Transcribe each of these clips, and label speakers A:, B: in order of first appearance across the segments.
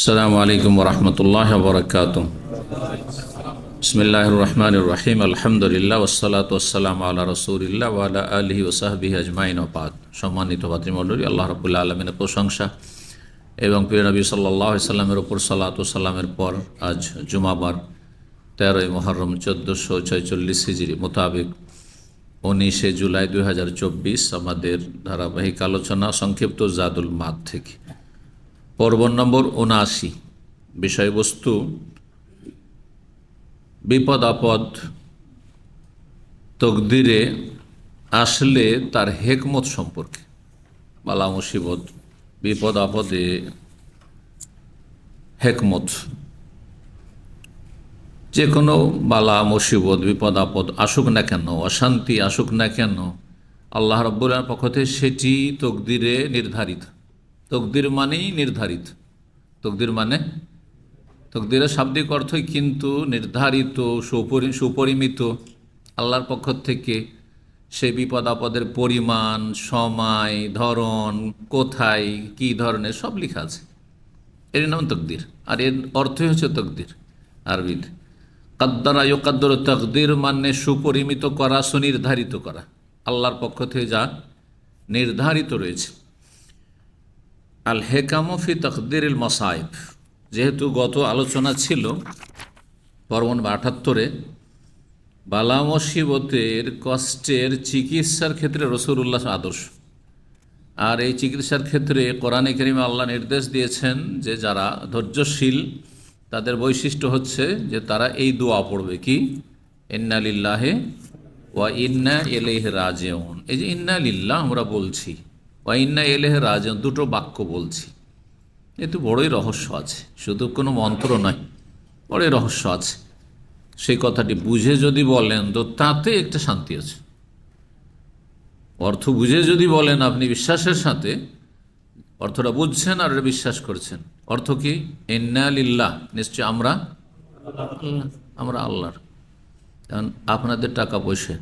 A: আসসালামু আলাইকুম ওরহমতুল্লাহ বরকাতুহ। বিসমিল্লাহির রহমানির রহিম। আলহামদুলিল্লাহ ওয়াসসালাতু ওয়াসসালামু আলা রাসূলিল্লাহ ওয়া আলা আলিহি ওয়া সাহবিহি আজমাইন ওয়া বাদ। সম্মানিত ভাতৃমণ্ডলী, আল্লাহ রাব্বুল আলামিনের প্রশংসা এবং প্রিয় নবী সাল্লাল্লাহু আলাইহি সাল্লামের উপর সালাতু ওয়া সালামের পর আজ জুমাবার 13ই মুহররম 1446 হিজরি মোতাবেক 19 জুলাই 2024 আমাদের ধারাবাহিক আলোচনা সংক্ষিপ্ত জাদুল মাদ থেকে পর্ব নম্বর 79। বিষয়বস্তু বিপদ আপদ তকদিরে আসলে তার হেকমত সম্পর্কে। বালা মুসিবত বিপদ আপদে হেকমত, যে কোনো বালা মুসিবত বিপদ আপদ আসুক না কেন, অশান্তি আসুক না কেন, আল্লাহ রাব্বুল আলামিনের পক্ষ থেকে সেটি তকদিরে নির্ধারিত। তকদির মানেই নির্ধারিত। তকদির মানে তকদিরের শাব্দিক অর্থই কিন্তু নির্ধারিত, সুপরিমিত। আল্লাহর পক্ষ থেকে সেই বিপদ আপদের পরিমাণ, সময়, ধরন, কোথায়, কি ধরনের সব লেখা আছে। এর নাম তকদির, আর এর অর্থই হচ্ছে তকদির আরবিতে। কাদ্দারা ইউকাদ্দারু, তকদির মানে সুপরিমিত করা, সুনির্ধারিত করা। আল্লাহর পক্ষ থেকে যা নির্ধারিত রয়েছে। আল হেকামু ফি তকদিরিল মাসাইব, যেহেতু গত আলোচনা ছিল পর্ব 78-এ বালা মুসিবতের কষ্টের চিকিৎসার ক্ষেত্রে রাসূলুল্লাহ আদর্শ, আর এই চিকিৎসার ক্ষেত্রে কোরআনে কারিমে আল্লাহ নির্দেশ দিয়েছেন যে যারা ধৈর্যশীল তাদের বৈশিষ্ট্য হচ্ছে যে তারা এই দোয়া পড়বে, কি ইন্না লিল্লাহি ওয়া ইন্না ইলাইহি রাজিউন। এই যে ইন্না লিল্লাহ আমরা বলছি, ওয়া ইন্না ইলাইহি রাজিউন, দুটো বাক্য বলছি, এতে বড়ই রহস্য আছে। শুধু কোনো মন্ত্র নয়, বড়ই রহস্য আছে। সেই কথাটি বুঝে যদি বলেন তো তাতে একটা শান্তি আছে। অর্থ বুঝে যদি বলেন আপনি বিশ্বাসের সাথে, অর্থটা বুঝছেন আর এটা বিশ্বাস করছেন। অর্থ কি? ইন্না লিল্লাহ, নিশ্চয় আমরা আল্লাহর। কারণ আপনাদের টাকা পয়সা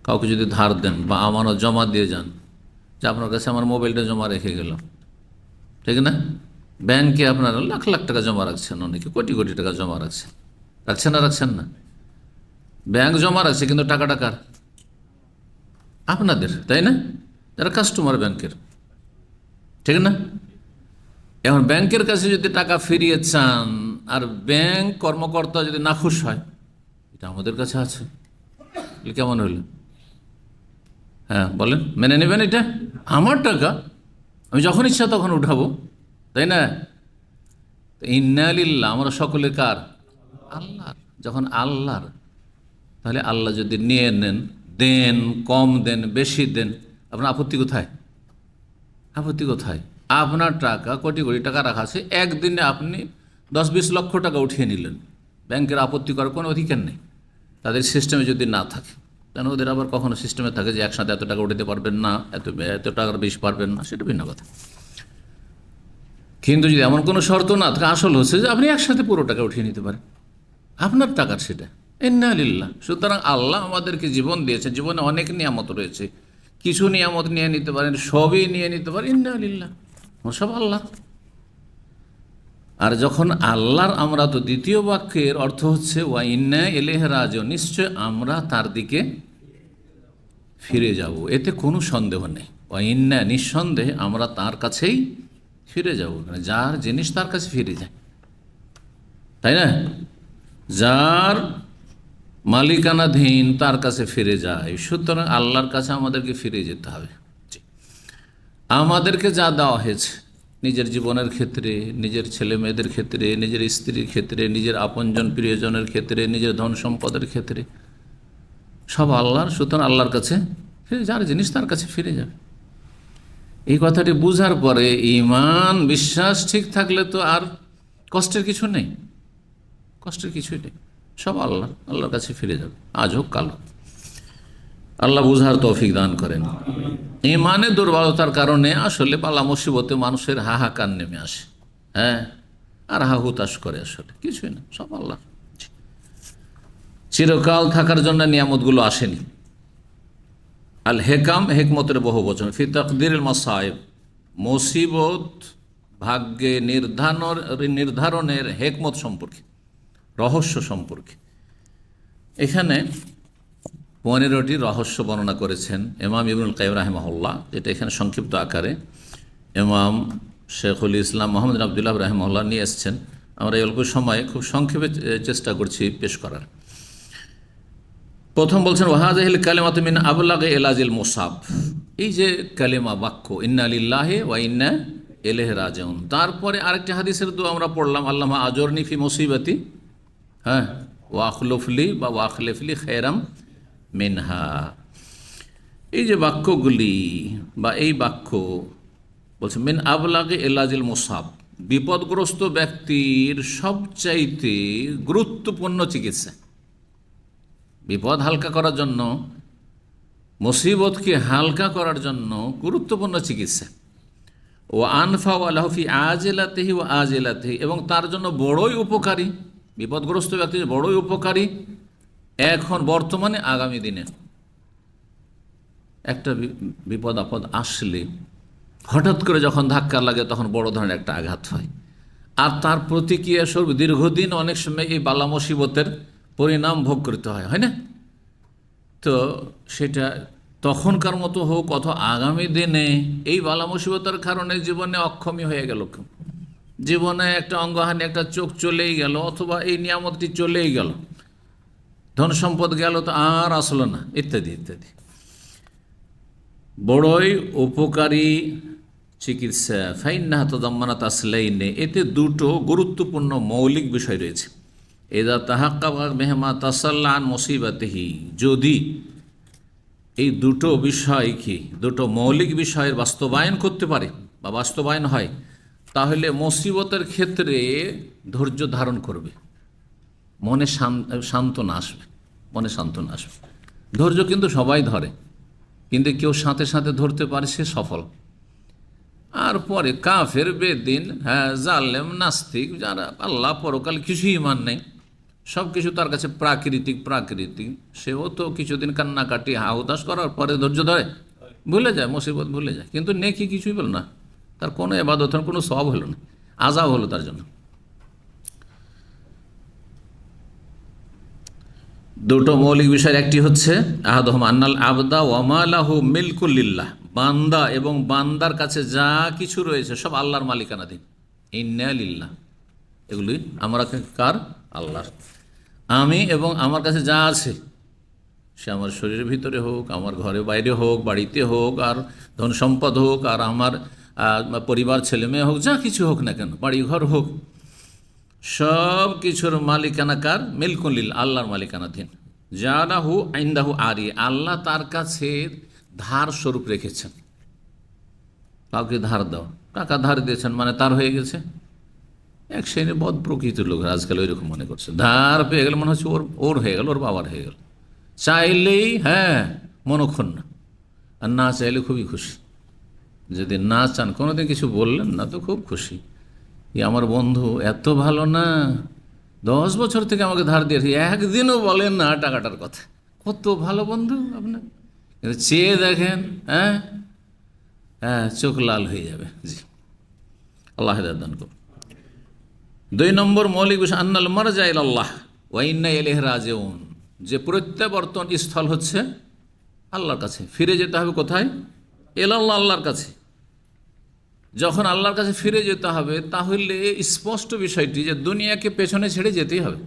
A: কাউকে যদি ধার দেন বা আমানত জমা দিয়ে যান, যে আপনার কাছে আমার মোবাইলটা জমা রেখে গেলাম, ঠিক না? ব্যাংকে আপনারা লাখ লাখ টাকা জমা রাখছেন, অনেকে কোটি কোটি টাকা জমা রাখছেন, রাখছেন না? ব্যাংক জমা রাখছে কিন্তু টাকাটা কার? আপনাদের, তাই না? যারা কাস্টমার ব্যাংকের, ঠিক না? এখন ব্যাংকের কাছে যদি টাকা ফিরিয়ে চান আর ব্যাংক কর্মকর্তা যদি নাখুশ হয়, এটা আমাদের কাছে আছে, কেমন হইল? হ্যাঁ বলেন, মেনে নেবেন? এটা আমার টাকা, আমি যখন ইচ্ছা তখন উঠাবো, তাই না? ইন্না লিল্লাহ, আমরা সকলে কার? আল্লাহর। যখন আল্লাহর, তাহলে আল্লাহ যদি নিয়ে নেন, দেন, কম দেন, বেশি দেন, আপনার আপত্তি কোথায়? আপত্তি কোথায়? আপনার টাকা কোটি কোটি টাকা রাখা আছে, একদিনে আপনি 10-20 লক্ষ টাকা উঠিয়ে নিলেন, ব্যাংকের আপত্তি করার কোনো অধিকার নেই তাদের সিস্টেমে যদি না থাকে। কারণ ওদের আবার কখনো সিস্টেমে থাকে যে একসাথে এত টাকা উঠাতে পারবেন না, এত টাকার বেশি পারবেন না, সেটা ভিন্ন কথা। কিন্তু যদি এমন কোনো শর্ত না থাকে, আসল হচ্ছে যে আপনি একসাথে পুরো টাকা উঠিয়ে নিতে পারেন, আপনার টাকার সেটা। ইন্না লিল্লাহ। সুতরাং আল্লাহ আমাদেরকে জীবন দিয়েছে, জীবনে অনেক নিয়ামত রয়েছে, কিছু নিয়ামত নিয়ে নিতে পারেন, সবই নিয়ে নিতে পারেন। ইন্না লিল্লাহ, সব আল্লাহ। আর যখন আল্লাহর, আমরা তো দ্বিতীয় বাক্যের অর্থ হচ্ছে ওয়া ইন্না ইলাইহি রাজিউন, নিশ্চয় আমরা তার দিকে ফিরে যাব, এতে কোনো সন্দেহ নেই। ওয়া ইন্না, নিঃসন্দেহে আমরা তার কাছেই ফিরে যাব। যার জিনিস তার কাছে ফিরে যায়, তাই না? যার মালিকানাধীন তার কাছে ফিরে যায়। সুতরাং আল্লাহর কাছে আমাদেরকে ফিরে যেতে হবে। আমাদেরকে যা দেওয়া হয়েছে নিজের জীবনের ক্ষেত্রে, নিজের ছেলে মেয়েদের ক্ষেত্রে, নিজের স্ত্রীর ক্ষেত্রে, নিজের আপনজন প্রিয়জনের ক্ষেত্রে, নিজের ধন সম্পদের ক্ষেত্রে, সব আল্লাহর। সুতরাং আল্লাহর কাছে ফিরে, যার জিনিস তার কাছে ফিরে যাবে। এই কথাটি বুঝার পরে ঈমান, বিশ্বাস ঠিক থাকলে তো আর কষ্টের কিছু নেই, কষ্টের কিছুই নেই, সব আল্লাহর কাছে ফিরে যাবে, আজ হোক কাল হোক। আল্লাহ বুঝার তৌফিক দান করেন। ঈমানের দুর্বলতার কারণে আসলে বালা মুসিবতে মানুষের হাহাকার নেমে আসে, হ্যাঁ, আর হাহুতাশ করে, আসলে কিছুই না, সব আল্লাহ। চিরকাল থাকার জন্য নিয়ামতগুলো আসেনি। আল হেকাম, হেকমতের বহু বচন। ফি তাকদিরিল মাসায়েব, মুসিবত ভাগ্যে নির্ধারণের হেকমত সম্পর্কে, রহস্য সম্পর্কে। এখানে 15টি রহস্য বর্ণনা করেছেন ইমাম ইবনুল কাইয়িম রাহিমাহুল্লাহ, যেটা এখানে সংক্ষিপ্ত আকারে ইমাম শেখুল ইসলাম মোহাম্মদ বিন আবদুল্লাহ রাহিমাহুল্লাহ নিয়ে এসছেন। আমরা এই অল্প সময়ে খুব সংক্ষেপে চেষ্টা করছি পেশ করার। প্রথম বলছেন ওয়াহাযিহিল কালিমাতু মিন আবলাগি ইলাজিল মুসাব, এই যে কালিমা বাক্য ইন্না লিল্লাহি ওয়া ইন্না ইলাইহি রাজিউন, তারপরে আরেকটি হাদিসের দোয়া আমরা পড়লাম আল্লাহুম্মা আজুরনি ফি মুসিবাতি, হ্যাঁ, ওয়া আখলুফলি বা ওয়া আখলিফলি খায়রাম মিনহা। এই যে বাক্যগুলি বা এই বাক্য বলছে মিন আবলাগি ইলাজিল মুসাব, বিপদগ্রস্ত ব্যক্তির সবচাইতে গুরুত্বপূর্ণ চিকিৎসা, বিপদ হালকা করার জন্য, মুসিবতকে হালকা করার জন্য গুরুত্বপূর্ণ চিকিৎসা। ও আনফা লাহু ফি আজিলাতিহি ওয়া আজিলাতিহি, এবং তার জন্য বড়ই উপকারী, বিপদগ্রস্ত ব্যক্তি বড়ই উপকারী এখন বর্তমানে আগামী দিনে। একটা বিপদ আপদ আসলে হঠাৎ করে যখন ধাক্কা লাগে তখন বড় ধরনের একটা আঘাত হয়, আর তার প্রতিক্রিয়া স্বরূপ দীর্ঘদিন অনেক সময় এই বালা মুসিবতের পরিণাম ভোগ করতে হয়, হয় না? তো সেটা তখনকার মতো হোক অথবা আগামী দিনে এই বালা মুসিবতের কারণে জীবনে অক্ষমী হয়ে গেল, জীবনে একটা অঙ্গহানি, একটা চোখ চলেই গেল, অথবা এই নিয়ামতটি চলেই গেল, ধন সম্পদ গেল তো আর আসলো না, ইত্যাদি ইত্যাদি। বড়ই উপকারী চিকিৎসা ফাইন্নাহা তাদাম্মানাত আসলাইনে, এতে দুটো গুরুত্বপূর্ণ মৌলিক বিষয় রয়েছে। এদা তাহাক্কাকা বিহিমা তাসাল্লা আন মুসিবাতিহি, যদি এই দুটো বিষয় কি দুটো মৌলিক বিষয়ের বাস্তবায়ন করতে পারে বা বাস্তবায়ন হয়, তাহলে মুসিবতের ক্ষেত্রে ধৈর্য ধারণ করবে, মনে সান্ত্বনা আসবে, মনে সান্ত্বনা আসবে। ধৈর্য কিন্তু সবাই ধরে, কিন্তু কেউ সাথে সাথে ধরতে পারে সে সফল। আর পরে কাফের, বেদিন, হ্যাঁ, জালেম, নাস্তিক, যারা আল্লাহ পরকাল কিছুই ইমান নেই, সব কিছু তার কাছে প্রাকৃতিক, সেও তো কিছুদিন কান্নাকাটি হাহুতাশ করার পরে ধৈর্য ধরে, ভুলে যায়, মুসিবত ভুলে যায়, কিন্তু নেকি কিছুই বল না, তার কোনো ইবাদত, কোনো সওয়াব হলো না, আযাব হলো তার জন্য। দুটো মৌলিক বিষয়ের একটি হচ্ছে আহাদুহুম আন্নাল আবদা ওয়া মা লাহু মিলকুল লিল্লাহ, বান্দা এবং বান্দার কাছে যা কিছু রয়েছে সব আল্লাহর মালিকানাধীন। ইন্না লিল্লাহ, এগুলি আমরা কার? আল্লাহর। আমি এবং আমার কাছে যা আছে, সে আমার শরীরের ভিতরে হোক, আমার ঘরে বাইরে হোক, বাড়িতে হোক, আর ধন সম্পদ হোক, আর আমার পরিবার, ছেলে মেয়ে হোক, যা কিছু হোক না কেন, বাড়ি ঘর হোক, সব কিছুর মালিকানা কার? মিলকুল, আল্লাহর মালিকানাধীন। জালাহু ইনদাহু আরি, আল্লাহ তার কাছে ধার স্বরূপ রেখেছেন। কাউকে ধার দাও, টাকা ধার দিয়েছেন মানে তার হয়ে গেছে। এক শ্রেণীর বদ প্রকৃতির লোক আজকাল ওই রকম মনে করছে, ধার পেয়ে গেলে মনে হচ্ছে ওর হয়ে গেল, ওর বাবার হয়ে গেল, চাইলেই হ্যাঁ মনক্ষুণ্ণ, আর না চাইলে খুবই খুশি। যদি না চান, কোনোদিন কিছু বললেন না তো খুব খুশি, আমার বন্ধু এত ভালো না, 10 বছর থেকে আমাকে ধার দিয়েছে, একদিনও বলেন না টাকাটার কথা, কত ভালো বন্ধু আপনার। কিন্তু চেয়ে দেখেন, হ্যাঁ হ্যাঁ, চোখ লাল হয়ে যাবে। জি, আল্লাহ হেদায়েত দান করুন। 2 নম্বর মৌলিক বিষয় আন্নাল মারজা ইলাল্লাহ ওয়া ইন্না ইলাইহি রাজিউন, যে প্রত্যাবর্তন স্থল হচ্ছে আল্লাহর কাছে, ফিরে যেতে হবে কোথায়? ইলাল্লাহ, আল্লাহর কাছে। যখন আল্লাহর কাছে ফিরে যেতে হবে, তাহলে স্পষ্ট বিষয়টি যে দুনিয়াকে পেছনে ছেড়ে যেতেই হবে।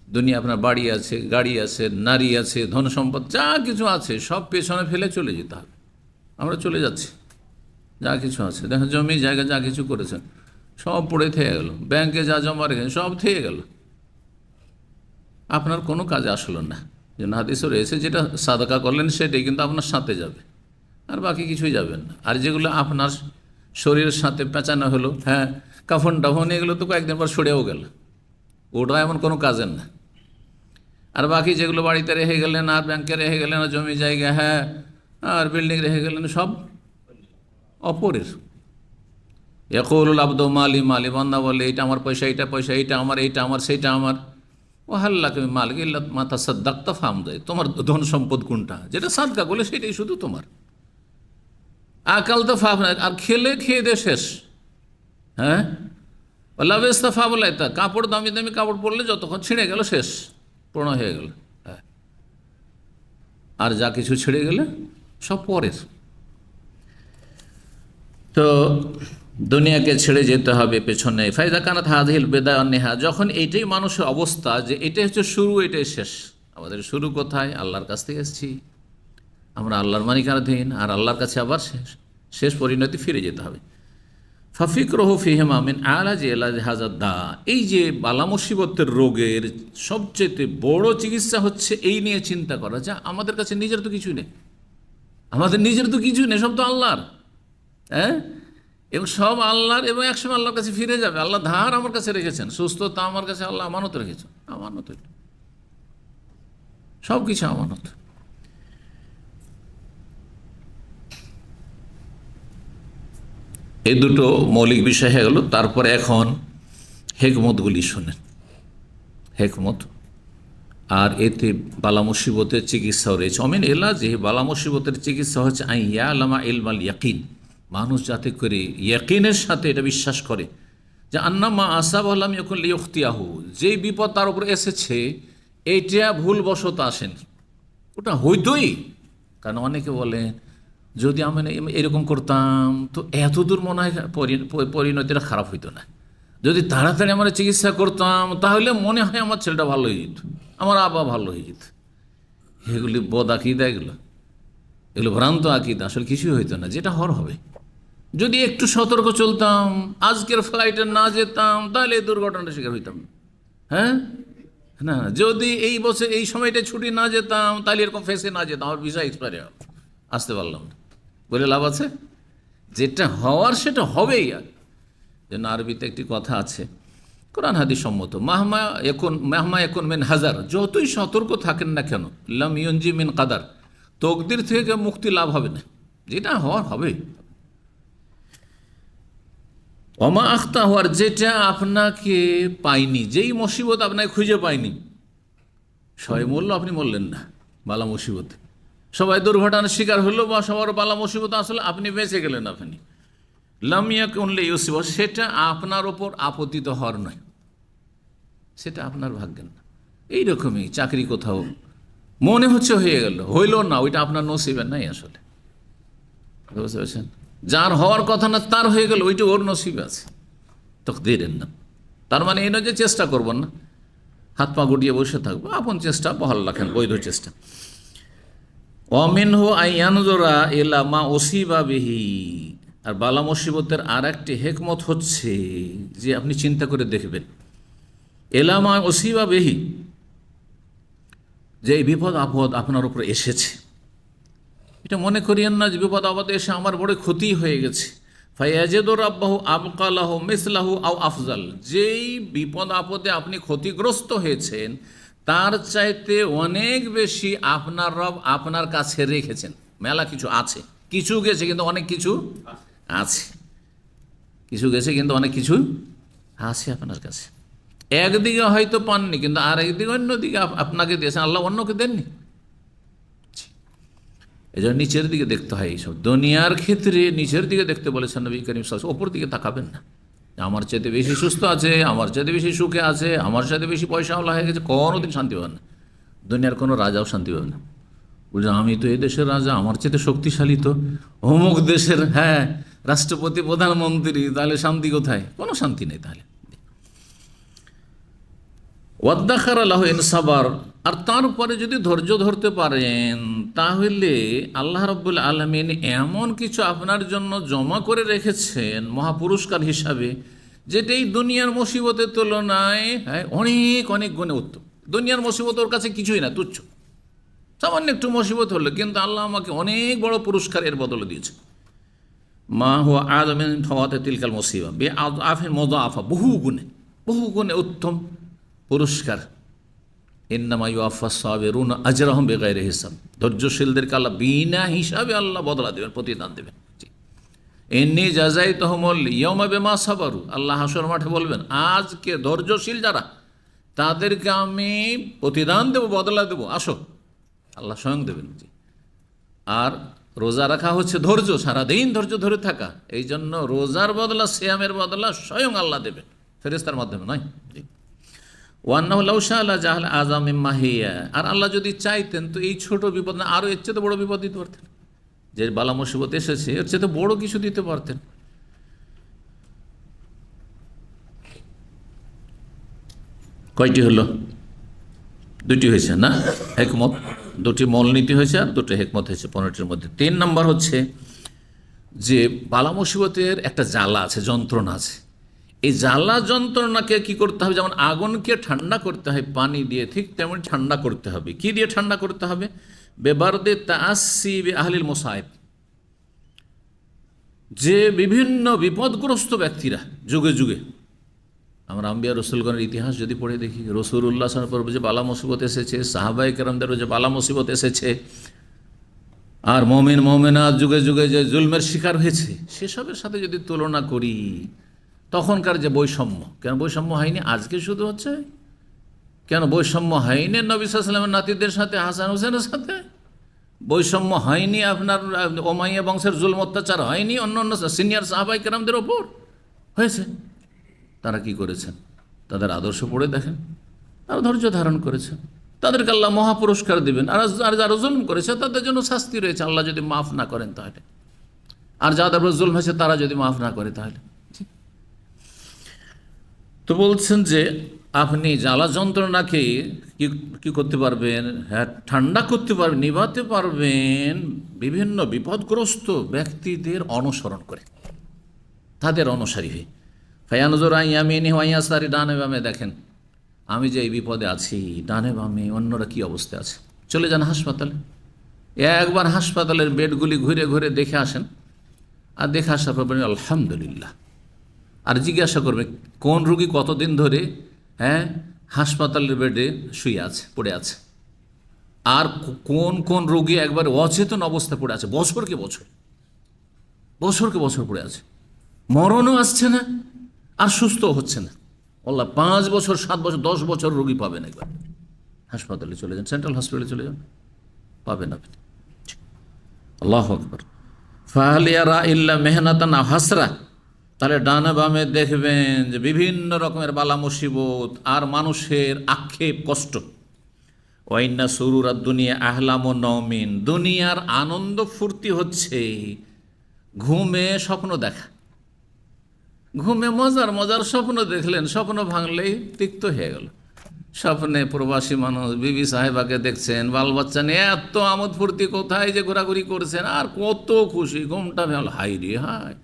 A: দুনিয়া, আপনার বাড়ি আছে, গাড়ি আছে, নারী আছে, ধন সম্পদ যা কিছু আছে সব পেছনে ফেলে চলে যেতে হবে। আমরা চলে যাচ্ছি, যা কিছু আছে, দেখেন জমি জায়গা যা কিছু করেছেন সব পড়ে থেকে গেল, ব্যাংকে যা জমা রেখেছেন সব থেকে গেল, আপনার কোনো কাজে আসলো না। যেন হাদিসে রয়েছে, যেটা সাদকা করলেন সেটাই কিন্তু আপনার সাথে যাবে, আর বাকি কিছুই যাবেন না। আর যেগুলো আপনার শরীরের সাথে পেঁচানো হলো, হ্যাঁ, কাফন টাফন, এগুলো তো কয়েকদিন পর সরেও গেল, ওটা এমন কোনো কাজের না। আর বাকি যেগুলো বাড়িতে রেখে গেলেন, আর ব্যাংকে রেখে গেলেন, আর জমি জায়গা, হ্যাঁ, আর বিল্ডিং রেখে গেলেন, সব অপরের। ইয়াকুলুল আবদু মালি মালি, বান্দা বলে এইটা আমার পয়সা, এইটা পয়সা, এইটা আমার, সেইটা আমার। ও হাল্লাকে মালিক ইল্লা মা তাসাদ্দাকতা ফামদাই, তোমার ধন সম্পদ কোনটা, যেটা সাদকা করলে সেটাই শুধু তোমার। আকাল তো ফাফ, আর খেলে খেয়ে দে শেষ, হ্যাঁ, লাভেস্তাফা বলে তা কাপড়, দামি দামি কাপড় পরলে যতক্ষণ ছিঁড়ে গেল শেষ, পুরনো হয়ে গেল। হ্যাঁ, আর যা কিছু ছিঁড়ে গেলে সব পরের। তো দুনিয়াকে ছেড়ে যেতে হবে পেছনে। ফায়দা কানাত হাদিল বেদা নেহা, যখন এইটাই মানুষের অবস্থা যে এটাই হচ্ছে শুরু, এটাই শেষ। আমাদের শুরু কোথায়? আল্লাহর কাছ থেকে এসেছি, আমরা আল্লাহর মালিকানাধীন, আর আল্লাহর কাছে আবার শেষ শেষ পরিণতি ফিরে যেতে হবে। ফাফিকরহু ফিহিমা মিন আলাজ এলাজ হাজাদ্দা, এই যে বালা মুসিবতের রোগের সবচেয়ে বড় চিকিৎসা হচ্ছে এই নিয়ে চিন্তা করা, যা আমাদের কাছে নিজের তো কিছুই নেই, আমাদের নিজের তো কিছুই নেই, সব তো আল্লাহর। হ্যাঁ, এবং সব আল্লাহর, এবং একসময় আল্লাহর কাছে ফিরে যাবে। আল্লাহ ধার আমার কাছে রেখেছেন, সুস্থতা আমার কাছে আল্লাহ আমানত রেখেছেন, আমানত, সব কিছু আমানত। এই দুটো মৌলিক বিষয় হয়ে গেল। তারপরে এখন হেকমতগুলি শোনেন, হেকমত। আর এতে বালা মুসিবতের চিকিৎসাও রয়েছে। অমিন এলা, যে বালা মুসিবতের চিকিৎসা হচ্ছে আইয়া আলামা ইলমাল ইয়াকিন, মানুষ যাতে করে ইয়াকিনের সাথে এটা বিশ্বাস করে যে আন্নামা আসাব আলাম ইয়াকুন লিয়ুখতিয়াহু, যেই বিপদ তার উপর এসেছে এইটা ভুলবশত আসেন, ওটা হইতই। কারণ অনেকে বলে যদি আমি এরকম করতাম তো এত দূর মনে হয় পরিণতিটা খারাপ হইতো না, যদি তাড়াতাড়ি আমরা চিকিৎসা করতাম তাহলে মনে হয় আমার ছেলেটা ভালো হয়ে যেত, আমার আব্বা ভালো হয়ে যেত। এগুলি বদ আকিদা, এগুলো ভ্রান্ত আকিদা, আসলে কিছুই হইতো না, যেটা হওয়ার হবে। যদি একটু সতর্ক চলতাম, আজকের ফ্লাইটে না যেতাম, তাহলে এই দুর্ঘটনার শিকার হইতাম। হ্যাঁ না, যদি এই বছর এই সময়টা ছুটি না যেতাম, তাহলে এরকম ফেসে না যেতাম, আমার ভিসা এক্সপায়ার আসতে পারলাম না, বলে লাভ আছে? যেটা হওয়ার সেটা হবেই। আর যেন আরবিতে একটি কথা আছে, কোরআন হাদিস সম্মত, মাহমা এখন মেন হাজার, যতই সতর্ক থাকেন না কেন, লাম ইউনজি মিন কাদার, তকদির থেকে মুক্তি লাভ হবে না, যেটা হওয়ার হবে। অমা আখতা হওয়ার, যেটা আপনাকে পাইনি, যেই মুসিবত আপনাকে খুঁজে পাইনি, সবাই মরল, আপনি মরলেন না বালা মুসিবতে, সবাই দুর্ঘটনার শিকার হলো বা সবার বালা মুসিবত আসলে আপনি বেঁচে গেলেন, আপনি লামিয়া কুনলে ইউসিব, সেটা আপনার ওপর আপতিত হওয়ার নয়, সেটা আপনার ভাগ্যের না। এইরকমই চাকরি কোথাও মনে হচ্ছে হয়ে গেল, হইল না, ওইটা আপনার নসিবের নাই আসলে, বুঝতে পারছেন? যার হওয়ার কথা না তার হয়ে গেল, ওইটা ওর নসিবে আছে, তাকদীরের না। তার মানে এই নয় যে চেষ্টা করব না, হাত পা গুটিয়ে বসে থাকবো, আপন চেষ্টা বহাল রাখেন, বৈধ চেষ্টা। অমিনহু আইয়ানজোরা এলা মা ওসিবা বিহি, আর বালা মুসিবতের আর একটি হেকমত হচ্ছে যে আপনি চিন্তা করে দেখবেন, এলা মা ওসিবা বিহি, যে এই বিপদ আপদ আপনার উপর এসেছে, এটা মনে করিয়েন না যে বিপদ আপদ এসে আমার বড় ক্ষতি হয়ে গেছে। ফায়াজিদুর রাব্বাহু আবকালাহু মিসলাহু আও আফজাল, যেই বিপদ আপদে আপনি ক্ষতিগ্রস্ত হয়েছেন তার চাইতে অনেক বেশি আপনার রব আপনার কাছে রেখেছেন। মেলা কিছু আছে, কিছু গেছে কিন্তু অনেক কিছু আছে, কিছু গেছে কিন্তু অনেক কিছু আছে আপনার কাছে। একদিকে হয়তো পাননি, কিন্তু আর একদিকে অন্যদিকে আপনাকে দিয়েছেন, আল্লাহ অন্যকে দেননি। এই জন্য নিচের দিকে দেখতে হয় এইসব দুনিয়ার ক্ষেত্রে, নিচের দিকে দেখতে বলেছেন নবী করিম সাল্লাল্লাহু আলাইহি ওয়াসাল্লাম। ওপর দিকে তাকাবেন না, আমার চাইতে বেশি সুস্থ আছে, আমার চাইতে বেশি সুখে আছে, আমার চাইতে বেশি পয়সাওয়ালা হয়ে গেছে, কোনোদিন শান্তি পাবেন না। দুনিয়ার কোনো রাজাও শান্তি পাবে না। বুঝলেন, আমি তো এই দেশের রাজা, আমার চাইতে শক্তিশালী তো অমুক দেশের, হ্যাঁ, রাষ্ট্রপতি প্রধানমন্ত্রী, তাহলে শান্তি কোথায়? কোনো শান্তি নেই। তাহলে ওয়াদ্দাখার আল্লাহ ইনসাবার, আর তারপরে যদি ধৈর্য ধরতে পারেন তাহলে আল্লাহ রাব্বুল আলামিন এমন কিছু আপনার জন্য জমা করে রেখেছেন মহাপুরস্কার হিসাবে, যেটা এই দুনিয়ার মুসিবতের তুলনায় অনেক অনেক গুণে উত্তম। দুনিয়ার মুসিবত ওর কাছে কিছুই না, তুচ্ছ, সামান্য একটু মুসিবত হলো, কিন্তু আল্লাহ আমাকে অনেক বড় পুরস্কার এর বদলে দিয়েছে। মা হুয়া আযমিন ফাওয়াতে তিলকাল মুসিবা বে আফিন মুযাফা, বহু গুণে উত্তম পুরস্কার। ইন্নামা ইউআফাস সাবিরুনা আজরাহুম বিগাইরি হিসাব, ধৈর্যশীলদেরকে আল্লাহ বিনা হিসাবে আল্লাহ বদলা দেবেন, প্রতিদান দেবেন। ইন্নী জাযাইতুহুমুল ইয়াওমা বিমা সাবারু, আল্লাহ হাসর মাঠে বলবেন আজকে ধৈর্যশীল যারা তাদেরকে আমি প্রতিদান দেব, বদলা দেব, আসো, আল্লাহ স্বয়ং দেবেন। আর রোজা রাখা হচ্ছে ধৈর্য, সারাদিন ধৈর্য ধরে থাকা। এই জন্য রোজার বদলা, সিয়ামের বদলা স্বয়ং আল্লাহ দেবে, ফেরেশতার মাধ্যমে নয়। ওয়ান্নাহু লাউ শাআ লাজাআলা আযম মিম্মা হিয়া, আর আল্লাহ যদি চাইতেন তো এই ছোট বিপদ না, আরও এর চেয়ে বড় বিপদ দিতে পারতেন। যে বালা মুসিবত এসেছে এর চেয়ে বড় কিছু দিতে পারতেন। কয়টি হলো? দুটি হয়েছে না? হেকমত, দুটি মূলনীতি হয়েছে আর দুটো হেকমত হয়েছে 15টির মধ্যে। 3 নম্বর হচ্ছে যে বালা মুসিবতের একটা জ্বালা আছে, যন্ত্রণা আছে। এই জ্বালা যন্ত্রণাকে কি করতে হবে? যেমন আগুনকে ঠান্ডা করতে হয় পানি দিয়ে, ঠিক তেমন ঠান্ডা করতে হবে। কি দিয়ে ঠান্ডা করতে হবে? বেবারদে তাআসসি বিআহলিল মুসাইব, যে বিভিন্ন বিপদগ্রস্ত ব্যক্তিরা যুগে যুগে, আমরা আম্বিয়া রসুলগণের ইতিহাস যদি পড়ে দেখি, রসুলুল্লাহ সাল্লাল্লাহু আলাইহি ওয়াসাল্লাম যে বালা মুসিবত এসেছে, সাহাবায়ে কেরামদেরও যে বালা মুসিবত এসেছে, আর মুমিন মুমিনাত যুগে যুগে যে জুলমের শিকার হয়েছে, সেসবের সাথে যদি তুলনা করি, তখনকার যে বৈষম্য, কেন বৈষম্য হয়নি আজকে শুধু হচ্ছে? কেন বৈষম্য হয়নি নবী সাল্লাল্লাহু আলাইহি ওয়াসাল্লামের নাতিদের সাথে, হাসান হোসেনের সাথে? বৈষম্য হয়নি আপনার ওমাইয়া বংশের জুলম অত্যাচার হয়নি অন্য অন্য সিনিয়র সাহাবায়ে কেরামদের ওপর? হয়েছে। তারা কি করেছেন? তাদের আদর্শ পড়ে দেখেন। তারা ধৈর্য ধারণ করেছেন, তাদেরকে আল্লাহ মহাপুরস্কার দিবেন। আর যারা জুলম করেছে তাদের জন্য শাস্তি রয়েছে, আল্লাহ যদি মাফ না করেন তাহলে। আর যাদের উপর জুলম হয়েছে তারা যদি মাফ না করে তাহলে। তো বলছেন যে আপনি জ্বালা যন্ত্রণাকে কি করতে পারবেন? হ্যাঁ, ঠান্ডা করতে পারবেন, নিভাতে পারবেন বিভিন্ন বিপদগ্রস্ত ব্যক্তিদের অনুসরণ করে, তাদের অনুসারী হয়ে। ফায়ানজুর আন ইয়ামিনিহি ওয়া ইয়াসারি, ডানে বামে দেখেন আমি যে এই বিপদে আছি, ডানে বামে অন্যরা কি অবস্থায় আছে। চলে যান হাসপাতালে, একবার হাসপাতালের বেডগুলি ঘুরে ঘুরে দেখে আসেন, আর দেখে আসার পর বলেন আলহামদুলিল্লাহ। আর জিজ্ঞাসা করবে কোন রোগী কতদিন ধরে হাসপাতালের বেডে শুয়ে আছে, পড়ে আছে, আর কোন কোন রোগী একবার অচেতন অবস্থায় পড়ে আছে, বছরকে বছর পড়ে আছে, মরণও আসছে না আর সুস্থ হচ্ছে না। আল্লাহ 5 বছর 7 বছর 10 বছর রোগী পাবেন। একবার হাসপাতালে চলে যান, সেন্ট্রাল হসপিটালে চলে যান, পাবেন আপনি। আল্লাহু আকবার। ফাহাল ইয়ারা ইল্লা মেহনাতান আও হাসরা, তাহলে ডানে বামে দেখবেন যে বিভিন্ন রকমের বালা মুসিবত আর মানুষের আক্ষেপ, কষ্ট। ওয়াইন্না সুরুরাদ দুনিয়া আহলামু নওমিন, দুনিয়ার আনন্দ ফুর্তি হচ্ছে ঘুমে স্বপ্ন দেখা। ঘুমে মজার মজার স্বপ্ন দেখলেন, স্বপ্ন ভাঙলেই তিক্ত হয়ে গেল। স্বপ্নে প্রবাসী মানুষ বিবি সাহেবাকে দেখছেন, বাল বাচ্চা নিয়ে এত আমোদ ফুর্তি, কোথায় যে ঘোরাঘুরি করছেন, আর কত খুশি, ঘুমটা ভালো, হাই রে হাই,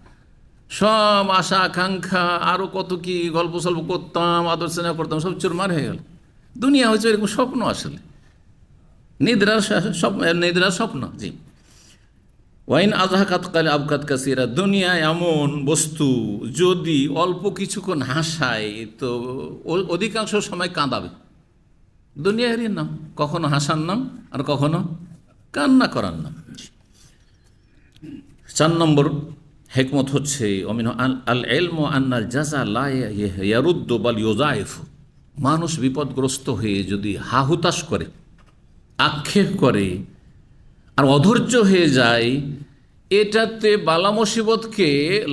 A: সব আশা আকাঙ্ক্ষা আরও কত কি গল্প সল্প করতাম, আদর স্নেহ করতাম, সব চুরমার হয়ে গেল। দুনিয়া হচ্ছে এরকম স্বপ্ন, আসলে নিদ্রার স্বপ্ন। জি, ওয়াইন আজহাকাত কাল আবকাত কাসিরা, দুনিয়া এমন বস্তু যদি অল্প কিছুক্ষণ হাসায় তো অধিকাংশ সময় কাঁদাবে। দুনিয়ারই নাম, কখনো হাসার নাম আর কখনো কান্না করার নাম। 4 নম্বর হেকমত হচ্ছে আল ইলমু আন্নাল জাযা লা ইয়ারুদ্দু বাল ইউযাইফু, মানুষ বিপদগ্রস্ত হয়ে যদি হাহুতাশ করে, আক্ষেপ করে আর অধৈর্য হয়ে যায়, এটাতে বালা মুসিবতকে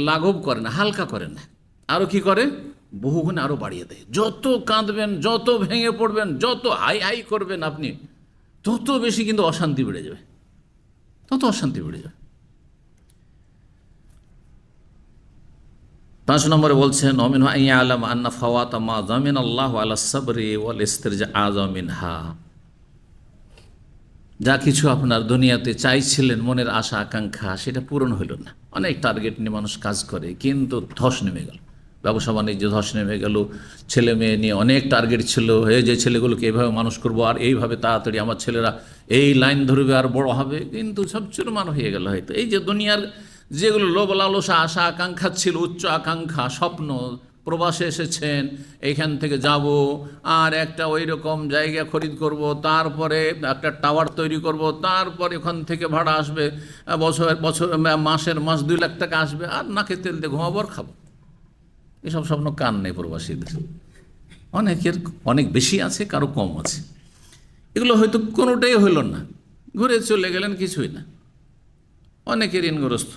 A: লাঘব করে না, হালকা করে না, আরও কি করে? বহুগুণে আরও বাড়িয়ে দেয়। যত কাঁদবেন, যত ভেঙে পড়বেন, যত হাই হাই করবেন আপনি, তত বেশি কিন্তু অশান্তি বেড়ে যাবে, তত অশান্তি বেড়ে যাবে। 5 নম্বরে বলছেন অমিনহু আন ইয়ালাম আন্না ফাওয়াতা মা যামিনাল্লাহু আলা সাবরি ওয়াল ইস্তিরজা আযাম মিনহা, যা কিছু আপনার দুনিয়াতে চাইছিলেন, মনের আশা আকাঙ্ক্ষা, সেটা পূরণ হইল না। অনেক টার্গেট নিয়ে মানুষ কাজ করে, কিন্তু ধস নেমে গেল, ব্যবসা বাণিজ্য ধস নেমে গেল, ছেলে মেয়ে নিয়ে অনেক টার্গেট ছিল, যে ছেলেগুলোকে এইভাবে মানুষ করব, আর এইভাবে তাড়াতাড়ি আমার ছেলেরা এই লাইন ধরবে আর বড় হবে, কিন্তু সব চুরমার হয়ে গেল। হয়তো এই যে দুনিয়ার যেগুলো লোভ লালসা আশা আকাঙ্ক্ষা ছিল, উচ্চ আকাঙ্ক্ষা স্বপ্ন, প্রবাসে এসেছেন, এইখান থেকে যাব আর একটা ওই রকম জায়গা খরিদ করব, তারপরে একটা টাওয়ার তৈরি করব, তারপর এখান থেকে ভাড়া আসবে, মাসের 2 লাখ টাকা আসবে, আর নাকে তেল দিয়ে ঘুমাবো আর খাবো। এসব স্বপ্ন কান নেই প্রবাসীদের, অনেকের অনেক বেশি আছে, কারো কম আছে। এগুলো হয়তো কোনোটাই হইল না, ঘুরে চলে গেলেন, কিছুই না। অনেকে ঋণগ্রস্ত।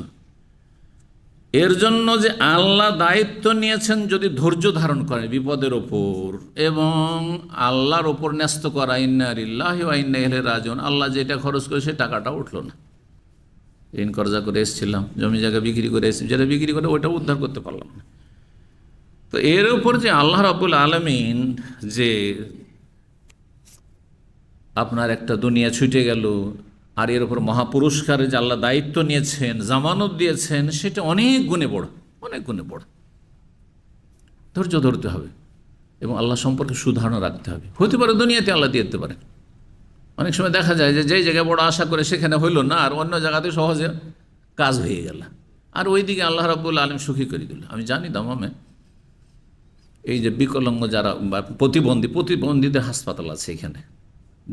A: এর জন্য যে আল্লাহ দায়িত্ব নিয়েছেন, যদি ধৈর্য ধারণ করে বিপদের ওপর এবং আল্লাহর ওপর ন্যস্ত করা, ইন্না লিল্লাহি ওয়া ইন্না ইলাইহি রাজিউন, আল্লাহ যেটা খরচ করে সে টাকাটা উঠলো না। ঋণ কর্জা করে এসেছিলাম, জমি জায়গা বিক্রি করে এসেছি, যেটা বিক্রি করে ওইটা উদ্ধার করতে পারলাম না। তো এর উপর যে আল্লাহ রাব্বুল আলামিন যে আপনার একটা দুনিয়া ছুটে গেল, আর এর উপর মহাপুরস্কারে যে আল্লাহ দায়িত্ব নিয়েছেন, জামানত দিয়েছেন, সেটা অনেক গুণে বড়, অনেক গুণে বড়। ধৈর্য ধরতে হবে এবং আল্লাহ সম্পর্কে সুধারণা রাখতে হবে। হতে পারে দুনিয়াতে আল্লাহ দিয়ে দিতে পারে। অনেক সময় দেখা যায় যে যেই জায়গায় বড় আশা করে সেখানে হইল না, আর অন্য জায়গাতে সহজে কাজ হয়ে গেল, আর ওইদিকে আল্লাহ রাব্বুল আলামিন সুখী করে দিল। আমি জানি দামামে এই যে বিকলাঙ্গ যারা বা প্রতিবন্ধীদের হাসপাতাল আছে এখানে,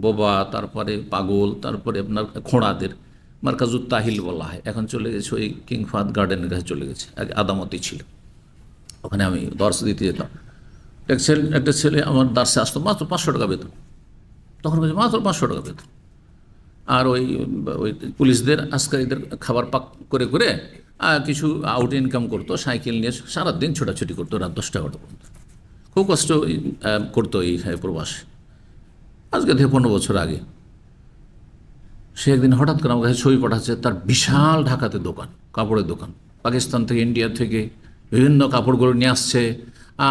A: বোবা, তারপরে পাগল, তারপরে আপনার খোঁড়াদের মার্কাজুত তাহিল বলা হয়, এখন চলে গেছে ওই কিং ফাহাদ গার্ডেনের কাছে চলে গেছে। আগে আদামতি ছিল, ওখানে আমি দর্শ দিতে যেতাম। একটা ছেলে আমার দার্সে আসতো, মাত্র 500 টাকা বেতন, তখন বলছে মাত্র 500 টাকা বেতন। আর ওই পুলিশদের আজকারীদের খাবার পাক করে করে কিছু আউট ইনকাম করতো, সাইকেল নিয়ে সারাদিন ছোটাছুটি করতো, রাত 10টা পর্যন্ত। খুব কষ্ট করতো এই প্রবাস। আজকে থেকে 15 বছর আগে সে একদিন হঠাৎ করে আমার কাছে ছবি পাঠাচ্ছে, তার বিশাল ঢাকাতে দোকান, কাপড়ের দোকান, পাকিস্তান থেকে ইন্ডিয়া থেকে বিভিন্ন কাপড়গুলো নিয়ে আসছে,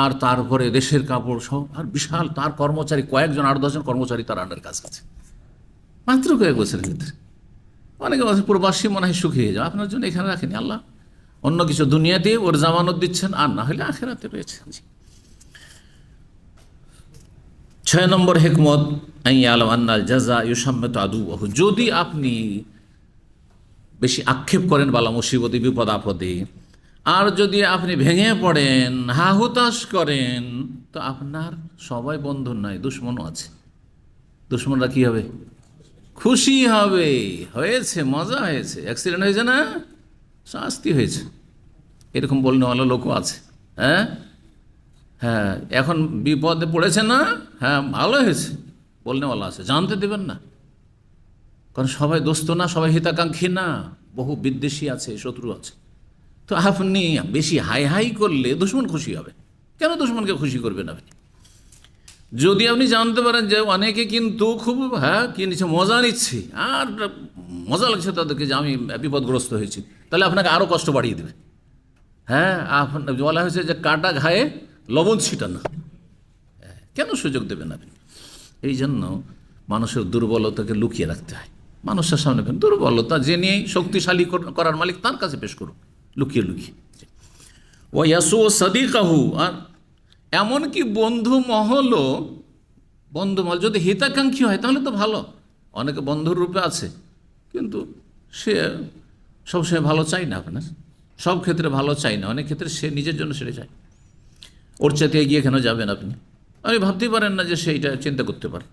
A: আর তারপরে দেশের কাপড় সব, আর বিশাল তার কর্মচারী কয়েকজন, 8-10 জন কর্মচারী তার আন্ডার কাজ আছে, মাত্র কয়েক বছরের ভিতরে। অনেকে প্রবাসী মনে হয় সুখী হয়ে যাও, আপনার জন্য এখানে রাখেনি আল্লাহ, অন্য কিছু দুনিয়াতে ওর জামানত দিচ্ছেন, আর না হলে আখেরাতে রয়েছে। 6 নম্বর হিকমত, যদি আপনি বেশি আক্ষেপ করেন বালা মুসিবতে, বিপদ আপদে, আর যদি আপনি ভেঙে পড়েন, হাহুতাশ করেন, তো আপনার সবাই বন্ধু নয়, দুশ্মনও আছে। দুশ্মনরা কি হবে? খুশি হবে। হয়েছে, মজা হয়েছে, অ্যাক্সিডেন্ট হয়েছে না, শাস্তি হয়েছে, এরকম বলনেওয়ালা লোকও আছে। হ্যাঁ হ্যাঁ, এখন বিপদে পড়েছে না, হ্যাঁ ভালো হয়েছে বলনেওয়ালা আছে। জানতে দেবেন না, কারণ সবাই দোস্ত না, সবাই হিতাকাঙ্ক্ষী না, বহু বিদ্বেষী আছে, শত্রু আছে। তো আপনি বেশি হাই হাই করলে দুশ্মন খুশি হবে। কেন দুশ্মনকে খুশি করবেন আপনি? যদি আপনি জানতে পারেন যে অনেকে কিন্তু খুব কি নিচ্ছে, মজা নিচ্ছে, আর মজা লাগছে তাদেরকে যে আমি বিপদগ্রস্ত হয়েছি, তাহলে আপনাকে আরও কষ্ট বাড়িয়ে দেবে। হ্যাঁ, বলা হয়েছে যে কাটা ঘায়ে লবণ ছিটানো, কেন সুযোগ দেবেন আপনি? এই জন্য মানুষের দুর্বলতাকে লুকিয়ে রাখতে হয়। মানুষের সামনে দুর্বলতা যে নিয়ে শক্তিশালী করার মালিক, তার কাছে পেশ করুন লুকিয়ে লুকিয়ে। ও ইয়াসু সাদিকাহু, আর এমনকি বন্ধু মহল যদি হিতাকাঙ্ক্ষী হয় তাহলে তো ভালো। অনেকে বন্ধুর রূপে আছে, কিন্তু সে সবসময় ভালো চাই না, আপনার সব ক্ষেত্রে ভালো চাই না, অনেক ক্ষেত্রে সে নিজের জন্য সেটা চায়। ওর চাইতে এগিয়ে কেন যাবেন আপনি? আপনি ভাবতেই পারেন না যে সেইটা চিন্তা করতে পারে।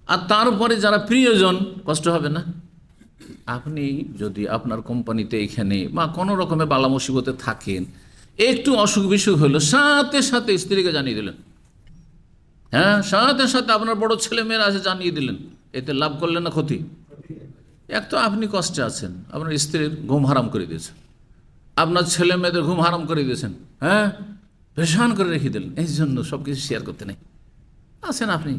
A: আর তারপরে যারা প্রিয়জন, কষ্ট হবে না? আপনি যদি আপনার কোম্পানিতে এখানে বা কোনো রকমের বালা মুসিবতে থাকেন, একটু অসুখ বিসুখ হলো, সাথে সাথে স্ত্রীকে জানিয়ে দিলেন, হ্যাঁ সাথে সাথে আপনার বড় ছেলে মেয়েরা আছে জানিয়ে দিলেন, এতে লাভ করলেন না ক্ষতি? এক তো আপনি কষ্টে আছেন, আপনার স্ত্রীর ঘুম হারাম করে দিয়েছেন, আপনার ছেলে মেয়েদের ঘুম হারাম করে দিয়েছেন, হ্যাঁ পেরেশান করে রেখে দিলেন। এই জন্য সব কিছু শেয়ার করতে নেই, আছেন আপনি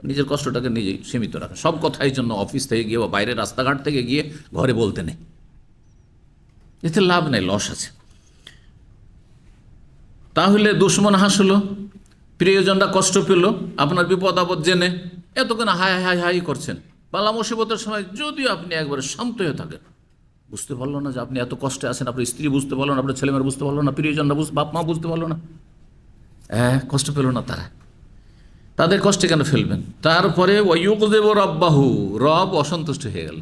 A: নিজের কষ্টটাকে নিজেই সীমিত রাখেন। সব কথাই জন্য অফিস থেকে গিয়ে বা বাইরে রাস্তাঘাট থেকে গিয়ে ঘরে বলতে নেই, এতে লাভ নেই, লস আছে। তাহলে দুশ্মন হাসলো, প্রিয়জনরা কষ্ট পেল আপনার বিপদ আপদ জেনে, এতক্ষণ হাই হাই হাই করছেন। বালা মুসিবতের সময় যদিও আপনি একবারে শান্ত হয়ে থাকেন, বুঝতে পারলো না যে আপনি এত কষ্টে আছেন, আপনার স্ত্রী বুঝতে পারলো না, আপনার ছেলেমেয়েরা বুঝতে পারলো না, প্রিয়জনরা বাপ মা বুঝতে পারলো না, হ্যাঁ কষ্ট পেল না তারা, তাদের কষ্টে কেন ফেলবেন? তারপরে ওয়ায়ুকযিবু রাব্বাহু, রব অসন্তুষ্ট হয়ে গেল।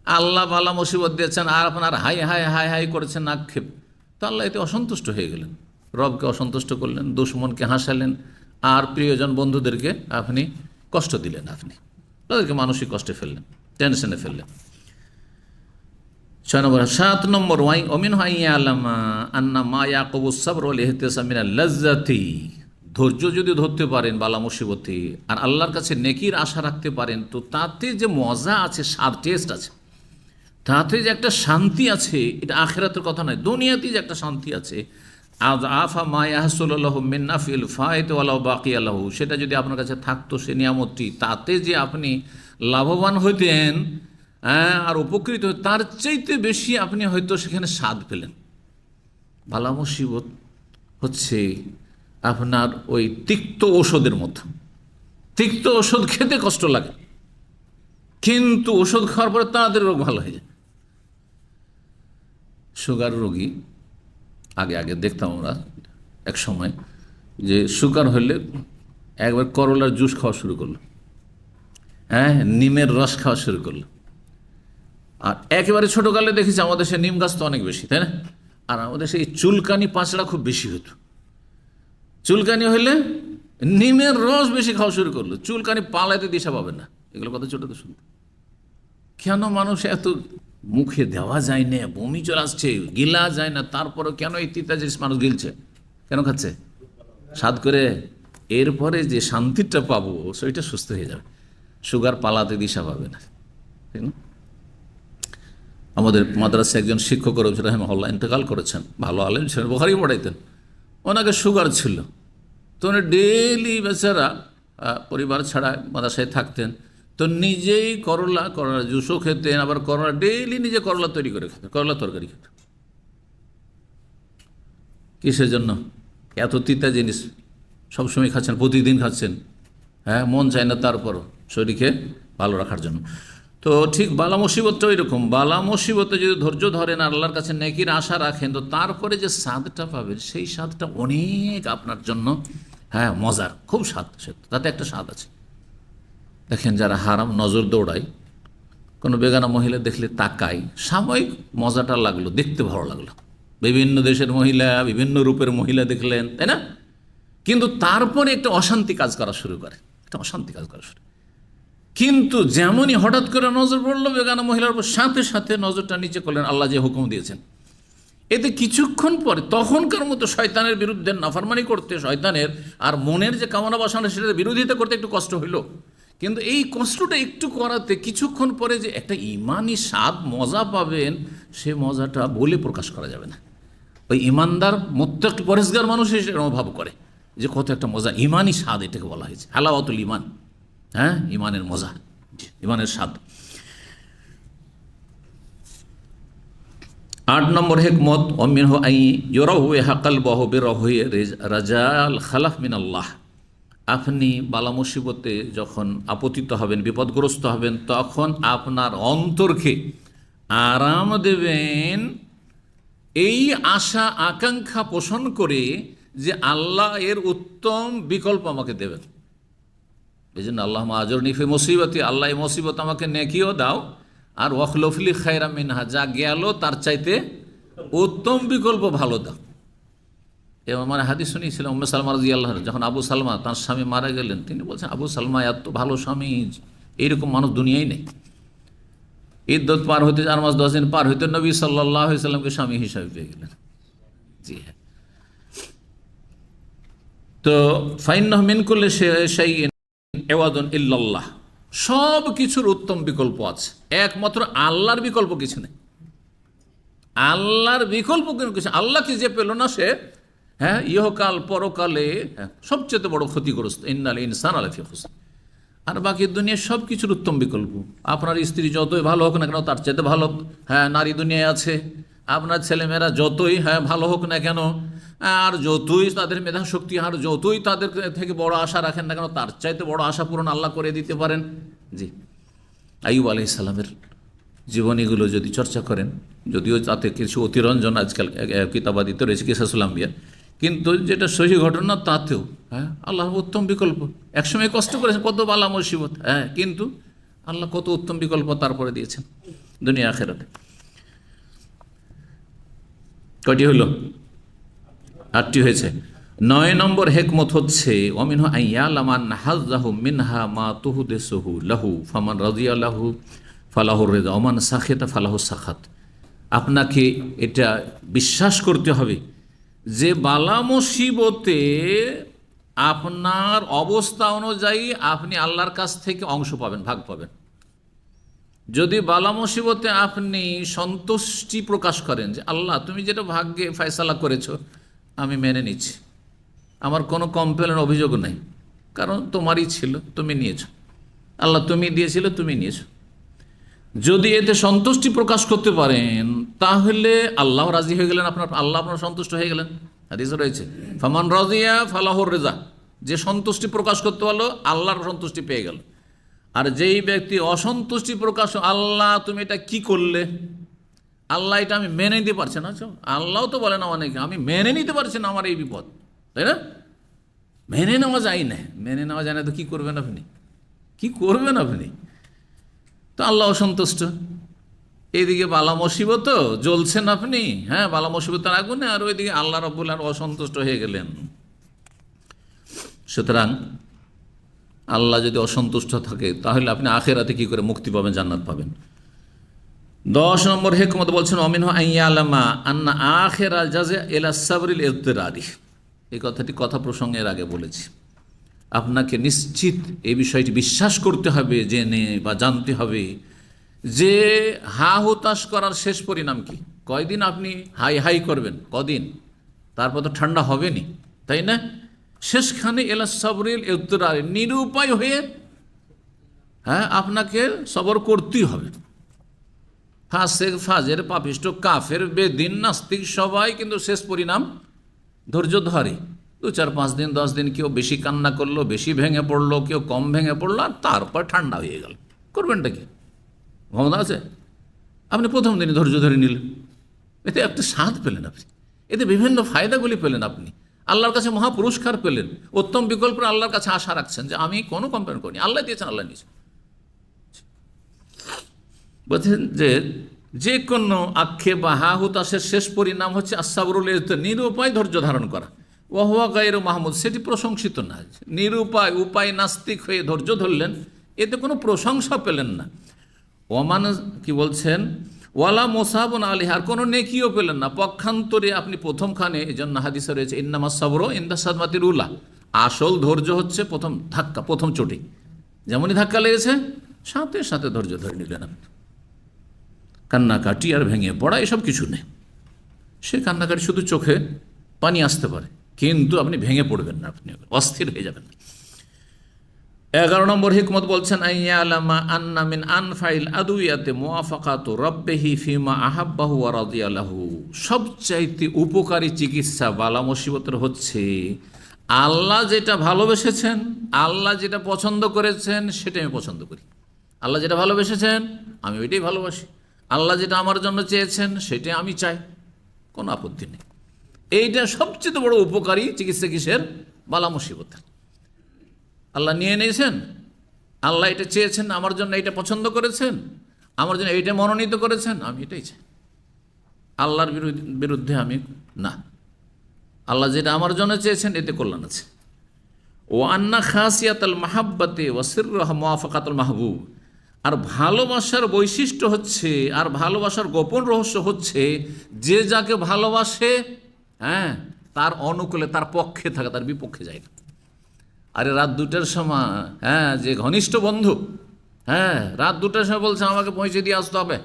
A: আল্লাহ বালা মুসিবত দিয়েছেন আর আপনার হাই হাই হাই হাই করেছেন আক্ষেপ, তো আল্লাহ এতে অসন্তুষ্ট হয়ে গেলেন, রবকে অসন্তুষ্ট করলেন, দুশ্মনকে হাসালেন, আর প্রিয়জন বন্ধুদেরকে আপনি কষ্ট দিলেন, আপনি তাদেরকে মানসিক কষ্টে ফেললেন, টেনশনে ফেললেন। 7 নম্বর ওমিন আলামা আন্না মা ইয়াকুবুস সাবর ওয়াল ইহতিসাব মিনাল লাজ্জাতি, ধৈর্য যদি ধরতে পারেন বালা মুসিবতে আর আল্লাহর কাছে নেকির আশা রাখতে পারেন, তো তাতে যে মজা আছে, স্বাদ টেস্ট আছে, তাতে যে একটা শান্তি আছে, এটা আখিরাতের কথা নয়, দুনিয়াতেই যে একটা শান্তি আছে। আজ আফা মায়াহসুল্লাহ মিন্নাফিল ফায়ত ওয়ালাউ বাকি আল্লাহ, সেটা যদি আপনার কাছে থাকতো সে নিয়ামতটি, তাতে যে আপনি লাভবান হইতেন, আর উপকৃত, তার চাইতে বেশি আপনি হয়তো সেখানে স্বাদ পেলেন। বালা মুসিবত হচ্ছে আপনার ওই তিক্ত ঔষধের মতো। তিক্ত ওষুধ খেতে কষ্ট লাগে, কিন্তু ওষুধ খাওয়ার পরে তাড়াতাড়ি রোগ ভালো হয়ে যায়। সুগার রোগী আগে আগে দেখতাম আমরা এক সময়, যে সুগার হলে একবার করলার জুস খাওয়া শুরু করলো, নিমের রস খাওয়া শুরু করলো। আর একেবারে ছোটোকালে দেখেছি আমাদের সে নিম গাছ তো অনেক বেশি, তাই না? আর আমাদের সেই চুলকানি পাঁচড়া খুব বেশি হতো। চুলকানি হলে নিমের রস বেশি খাওয়া শুরু করলো, চুলকানি পালাইতে দিশা পাবে না। এগুলো কথা ছোটতে শুনতে, কেন মানুষ এত মুখে দেওয়া যায় না, বমি চলে আসছে, গিলা যায় না, তারপরে কেন এই তিতা জিনিস মানুষ গিলছে, কেন খাচ্ছে? স্বাদ করে। এরপরে যে শান্তিটা পাবো সেটা সুস্থ হয়ে যাবে, সুগার পালাতে দিশা পাবে না, ঠিক না? আমাদের মাদ্রাসায় একজন শিক্ষক রাহিমাহুল্লাহ ইন্তেকাল করেছেন, ভালো আলেম ছিলেন, বুখারী পড়াইতেন। ওনাকে সুগার ছিল, তো উনি ডেইলি বেচারা পরিবার ছাড়া মাদ্রাসায় থাকতেন, তো নিজেই করলা জুসও খেতেন, আবার করলা ডেইলি নিজে করলা তৈরি করে খেতেন, করলা তরকারি খেতেন। কিসের জন্য? এত তিতা জিনিস সবসময় খাচ্ছেন, প্রতিদিন খাচ্ছেন, মন চায় না, তারপরও শরীরকে ভালো রাখার জন্য। তো ঠিক বালা মুসিবতটা ওই রকম। বালা মুসিবতে যদি ধৈর্য ধরেন, আল্লাহর কাছে নেকির আশা রাখেন, তো তারপরে যে স্বাদটা পাবেন সেই স্বাদটা অনেক আপনার জন্য মজার, খুব স্বাদ। তাতে একটা স্বাদ আছে। দেখেন যারা হারাম নজর দৌড়ায়, কোনো বেগানা মহিলা দেখলে তাকাই, সাময়িক মজাটা লাগলো, দেখতে ভালো লাগলো, বিভিন্ন দেশের মহিলা, বিভিন্ন রূপের মহিলা দেখলেন, তাই না? কিন্তু তারপরে একটা অশান্তি কাজ করা শুরু করে, একটা অশান্তি কাজ করা শুরু। কিন্তু যেমনই হঠাৎ করে নজর পড়লো বেগানা মহিলার উপর, সাথে সাথে নজরটা নিচে করলেন আল্লাহ যে হুকুম দিয়েছেন। এতে কিছুক্ষণ পরে তখনকার মতো শয়তানের বিরুদ্ধে নাফরমানি করতে, শয়তানের আর মনের যে কামনা বাসনা সেটার বিরোধিতা করতে একটু কষ্ট হইল, কিন্তু এই কষ্টটা একটু করাতে কিছুক্ষণ পরে যে একটা ইমানি স্বাদ মজা পাবেন, সে মজাটা বলে প্রকাশ করা যাবে না। ওই ইমানদার মুত্তাকি পরেজগার মানুষ সেটা অনুভব করে যে কত একটা মজা, ইমানি স্বাদ এটাকে বলা হয়েছে, হালাওয়াতুল ইমান। ইমানের মজা, ইমানের স্বাদ। 8 নম্বর হিকমত, অমিনহু আই ইউরাহু হাকালবাহু বিরহু রাজাল খালাফ মিনাল্লাহ। আপনি বালা মুসিবতে যখন আপতিত হবেন, বিপদগ্রস্ত হবেন, তখন আপনার অন্তরকে আরাম দেবেন এই আশা আকাঙ্ক্ষা পোষণ করে যে আল্লাহ এর উত্তম বিকল্প আমাকে দেবেন। এই জন্য আল্লাহ আজরনি ফি মুসিবতি, আল্লাহ এই মুসিবত আমাকে নেকিও দাও, আর ওয়াখলুফলি খায়রা মিনহা, যা গেল তার চাইতে উত্তম বিকল্প ভালো দাও। এবং মানে হাদিস শুনিয়েছিলাম উম্মে সালমা রাদিয়াল্লাহু আনহা, যখন আবু সালমা তার স্বামী মারা গেলেন, তিনি বলছেন আবু সালমা এত ভালো স্বামী, এইরকম মানুষ দুনিয়ায় নেই। ইদ্যত পার হইতে 4 মাস 10 দিন পার হইতে নবী সাল্লাল্লাহু আলাইহি সাল্লামকে স্বামী হিসাবে পেয়ে গেলেন। জি হ্যাঁ। তো ফাইন্নাহু মিন কুল্লি শাইইন ইওয়াদুন ইল্লাল্লাহ, সব কিছুর উত্তম বিকল্প আছে, একমাত্র আল্লাহর বিকল্প কিছু নেই। আল্লাহর বিকল্প কিছু, আল্লাহকে যে পেল না সে ইহকাল পরকালে সবচেয়ে বড় ক্ষতিগ্রস্ত। ইন্নাল ইনসানা লাফি খুসর। আর বাকি দুনিয়ার সব কিছুর উত্তম বিকল্প। আপনার স্ত্রী যতই ভালো হোক না কেন, তার চাইতে ভালো নারী দুনিয়ায় আছে। আপনার ছেলেমেয়েরা যতই ভালো হোক না কেন, আর যতই তাদের মেধা শক্তি, আর যতই তাদের থেকে বড় আশা রাখেন না কেন, তার চাইতে বড় আশা পূরণ আল্লাহ করে দিতে পারেন। জি, আইয়ুব আলাইহিস সালামের জীবনীগুলো যদি চর্চা করেন, যদিও তাতে কিছু অতিরঞ্জন আজকাল কিতাবাদিতে রয়েছে কিসাসুল আম্বিয়া, কিন্তু যেটা সহি ঘটনা তাতেও আল্লাহ উত্তম বিকল্প। একসময় কষ্ট করেছেন, কত বালা মুসিবত, কিন্তু আল্লাহ কত উত্তম বিকল্প তারপরে দিয়েছেন দুনিয়া আখিরাতে। কয়টি হইল? 8টি হয়েছে। 9 নম্বর হিকমত হচ্ছে ওয়ামিনহু আইয়ালামান হাযযাহু মিনহা মা তুহদিসুহু লাহু ফামান রাদিয়া লাহু ফালাহুর রিজা ওমান সাখিতা ফালাহু সাখাত। আপনাকে এটা বিশ্বাস করতে হবে যে বালা মুসিবতে আপনার অবস্থা অনুযায়ী আপনি আল্লাহর কাছ থেকে অংশ পাবেন, ভাগ পাবেন। যদি বালা মুসিবতে আপনি সন্তুষ্টি প্রকাশ করেন যে আল্লাহ তুমি যেটা ভাগ্যে ফয়সালা করেছো আমি মেনে নিচ্ছি, আমার কোনো কমপ্লেন অভিযোগ নেই, কারণ তোমারই ছিল, তুমি নিয়েছো, আল্লাহ তুমি দিয়েছিলে, তুমি নিয়েছো, যদি এতে সন্তুষ্টি প্রকাশ করতে পারেন তাহলে আল্লাহ রাজি হয়ে গেলেন, আল্লাহ আপনার সন্তুষ্ট হয়ে গেলেন। হাদিসে রয়েছে ফামান রাজিয়া ফালাহুর রেজা, যে সন্তুষ্টি প্রকাশ করতে পারলো আল্লাহর সন্তুষ্টি পেয়ে গেল। আর যেই ব্যক্তি অসন্তুষ্টি প্রকাশ, আল্লাহ তুমি এটা কি করলে, আল্লাহ এটা আমি মেনে নিতে পারছি না, আল্লাহ তো বলে না অনেকে আমি মেনে নিতে পারছি না আমার এই বিপদ, তাই না? মেনে নেওয়া যায় না, মেনে নেওয়া যায় না তো কি করবেন আপনি, কি করবেন আপনি? তো আল্লাহ অসন্তুষ্ট, এইদিকে বালা মুসিবত জ্বলছেন আপনি, হ্যাঁ বালা মুসিবতের আগুনে, আর ওইদিকে আল্লাহ রাব্বুল আলামিন অসন্তুষ্ট হয়ে গেলেন। সুতরাং আল্লাহ যদি অসন্তুষ্ট থাকে তাহলে আপনি আখেরাতে কি করে মুক্তি পাবেন, জান্নাত পাবেন? 10 নম্বর হিকমত বলছেন অমিনহু আইয়ালামা আন্না আখিরাল জাযা ইলা সাবরিল ইযতিরারি। এই কথাটি কথা প্রসঙ্গের আগে বলেছি। আপনাকে নিশ্চিত এই বিষয়টি বিশ্বাস করতে হবে, জেনে বা জানতে হবে যে হা হুতাশ করার শেষ পরিণাম কি। কয়দিন আপনি হাই হাই করবেন, কদিন, তারপর তো ঠান্ডা হবেনি, তাই না? শেষখানে এলা সাবরিল ইযতিরারি, নিরুপায় হয়ে হ্যাঁ আপনাকে সবর করতেই হবে। ফাসেক, ফাজের, পাপিষ্ট, কাফের, বেদিন, নাস্তিক সবাই কিন্তু শেষ পরিণাম ধৈর্য ধরে। 2, 4, 5 দিন, 10 দিন, কেউ বেশি কান্না করলো, বেশি ভেঙে পড়লো, কেউ কম ভেঙে পড়লো, আর তারপর ঠান্ডা হয়ে গেল। করবেনটা কি? ক্ষমতা আছে? আপনি প্রথম দিনে ধৈর্য ধরে নিলেন, এতে একটা স্বাদ পেলেন আপনি, এতে বিভিন্ন ফায়দাগুলি পেলেন আপনি, আল্লাহর কাছে মহাপুরস্কার পেলেন, উত্তম বিকল্প আল্লাহর কাছে আশা রাখছেন যে আমি কোনো কমপ্লেন করিনি, আল্লাহ দিয়েছেন, আল্লাহ নিয়েছেন। বলছেন যে যে কোনো আক্ষেপ বা হা হুতাশের শেষ পরিণাম হচ্ছে আসাবরুল ইযতিরার, নিরুপায় ধৈর্য ধারণ করা। ওয়াহুয়া গায়রু মাহমুদ, সেটি প্রশংসিত না। নিরুপায়, উপায় নাস্তিক হয়ে ধৈর্য ধরলেন, এতে কোনো প্রশংসা পেলেন না। ওমান কি বলছেন, ওয়ালা মোসাবন আলিহার, কোনো নেকিও পেলেন না। পক্ষান্তরে আপনি প্রথমখানে, এই জন্য হাদিসে রয়েছে ইন্নামাস সাবরু ইনদা সাদমাতিল উলা, আসল ধৈর্য হচ্ছে প্রথম ধাক্কা, প্রথম চোটে যেমনই ধাক্কা লেগেছে সাথে সাথে ধৈর্য ধরে নিলেন আপনি। কান্নাকাটি আর ভেঙে পড়া এসব কিছু নেই। সে কান্নাকাটি শুধু চোখে পানি আসতে পারে, কিন্তু আপনি ভেঙে পড়বেন না, আপনি অস্থির হয়ে যাবেন না। 11 নম্বর হিকমত বলছেন আইয়ালামা আন্না মিন আনফাইল আদুইয়াতে মুওয়াফাকাতু রাব্বিহি ফিমা আহাব্বাহু ওয়া রাদিয়া লাহু, সবচাইতে উপকারী চিকিৎসা বালা মুসিবতের হচ্ছে আল্লাহ যেটা ভালোবেসেছেন, আল্লাহ যেটা পছন্দ করেছেন সেটা আমি পছন্দ করি। আল্লাহ যেটা ভালোবেসেছেন আমি ওইটাই ভালোবাসি, আল্লাহ যেটা আমার জন্য চেয়েছেন সেটাই আমি চাই, কোনো আপত্তি নেই। এইটা সবচেয়ে বড় উপকারী চিকিৎসা কিসের? বালা মুসিবতের। আল্লাহ নিয়ে নিয়েছেন, আল্লাহ এটা চেয়েছেন, আমার জন্য এইটা পছন্দ করেছেন, আমার জন্য এইটা মনোনীত করেছেন, আমি এটাই চাই। আল্লাহর বিরুদ্ধে আমি না, আল্লাহ যেটা আমার জন্য চেয়েছেন এতে কল্যাণ আছে। ও আন্না খাসিয়াতাল মাহাব্বাতে ওয়া সিররুহা মুওয়াফাকাতুল মাহবুব, আর ভালোবাসার বৈশিষ্ট্য হচ্ছে, আর ভালোবাসার গোপন রহস্য হচ্ছে যে যাকে ভালোবাসে হ্যাঁ তার অনুকূলে, তার পক্ষে থাকে, তার বিপক্ষে যায় না। আরে রাত 2টার সময় হ্যাঁ যে ঘনিষ্ঠ বন্ধু, হ্যাঁ রাত 2টার সময় বলছে আমাকে পৌঁছে দিয়ে আসতে হবে,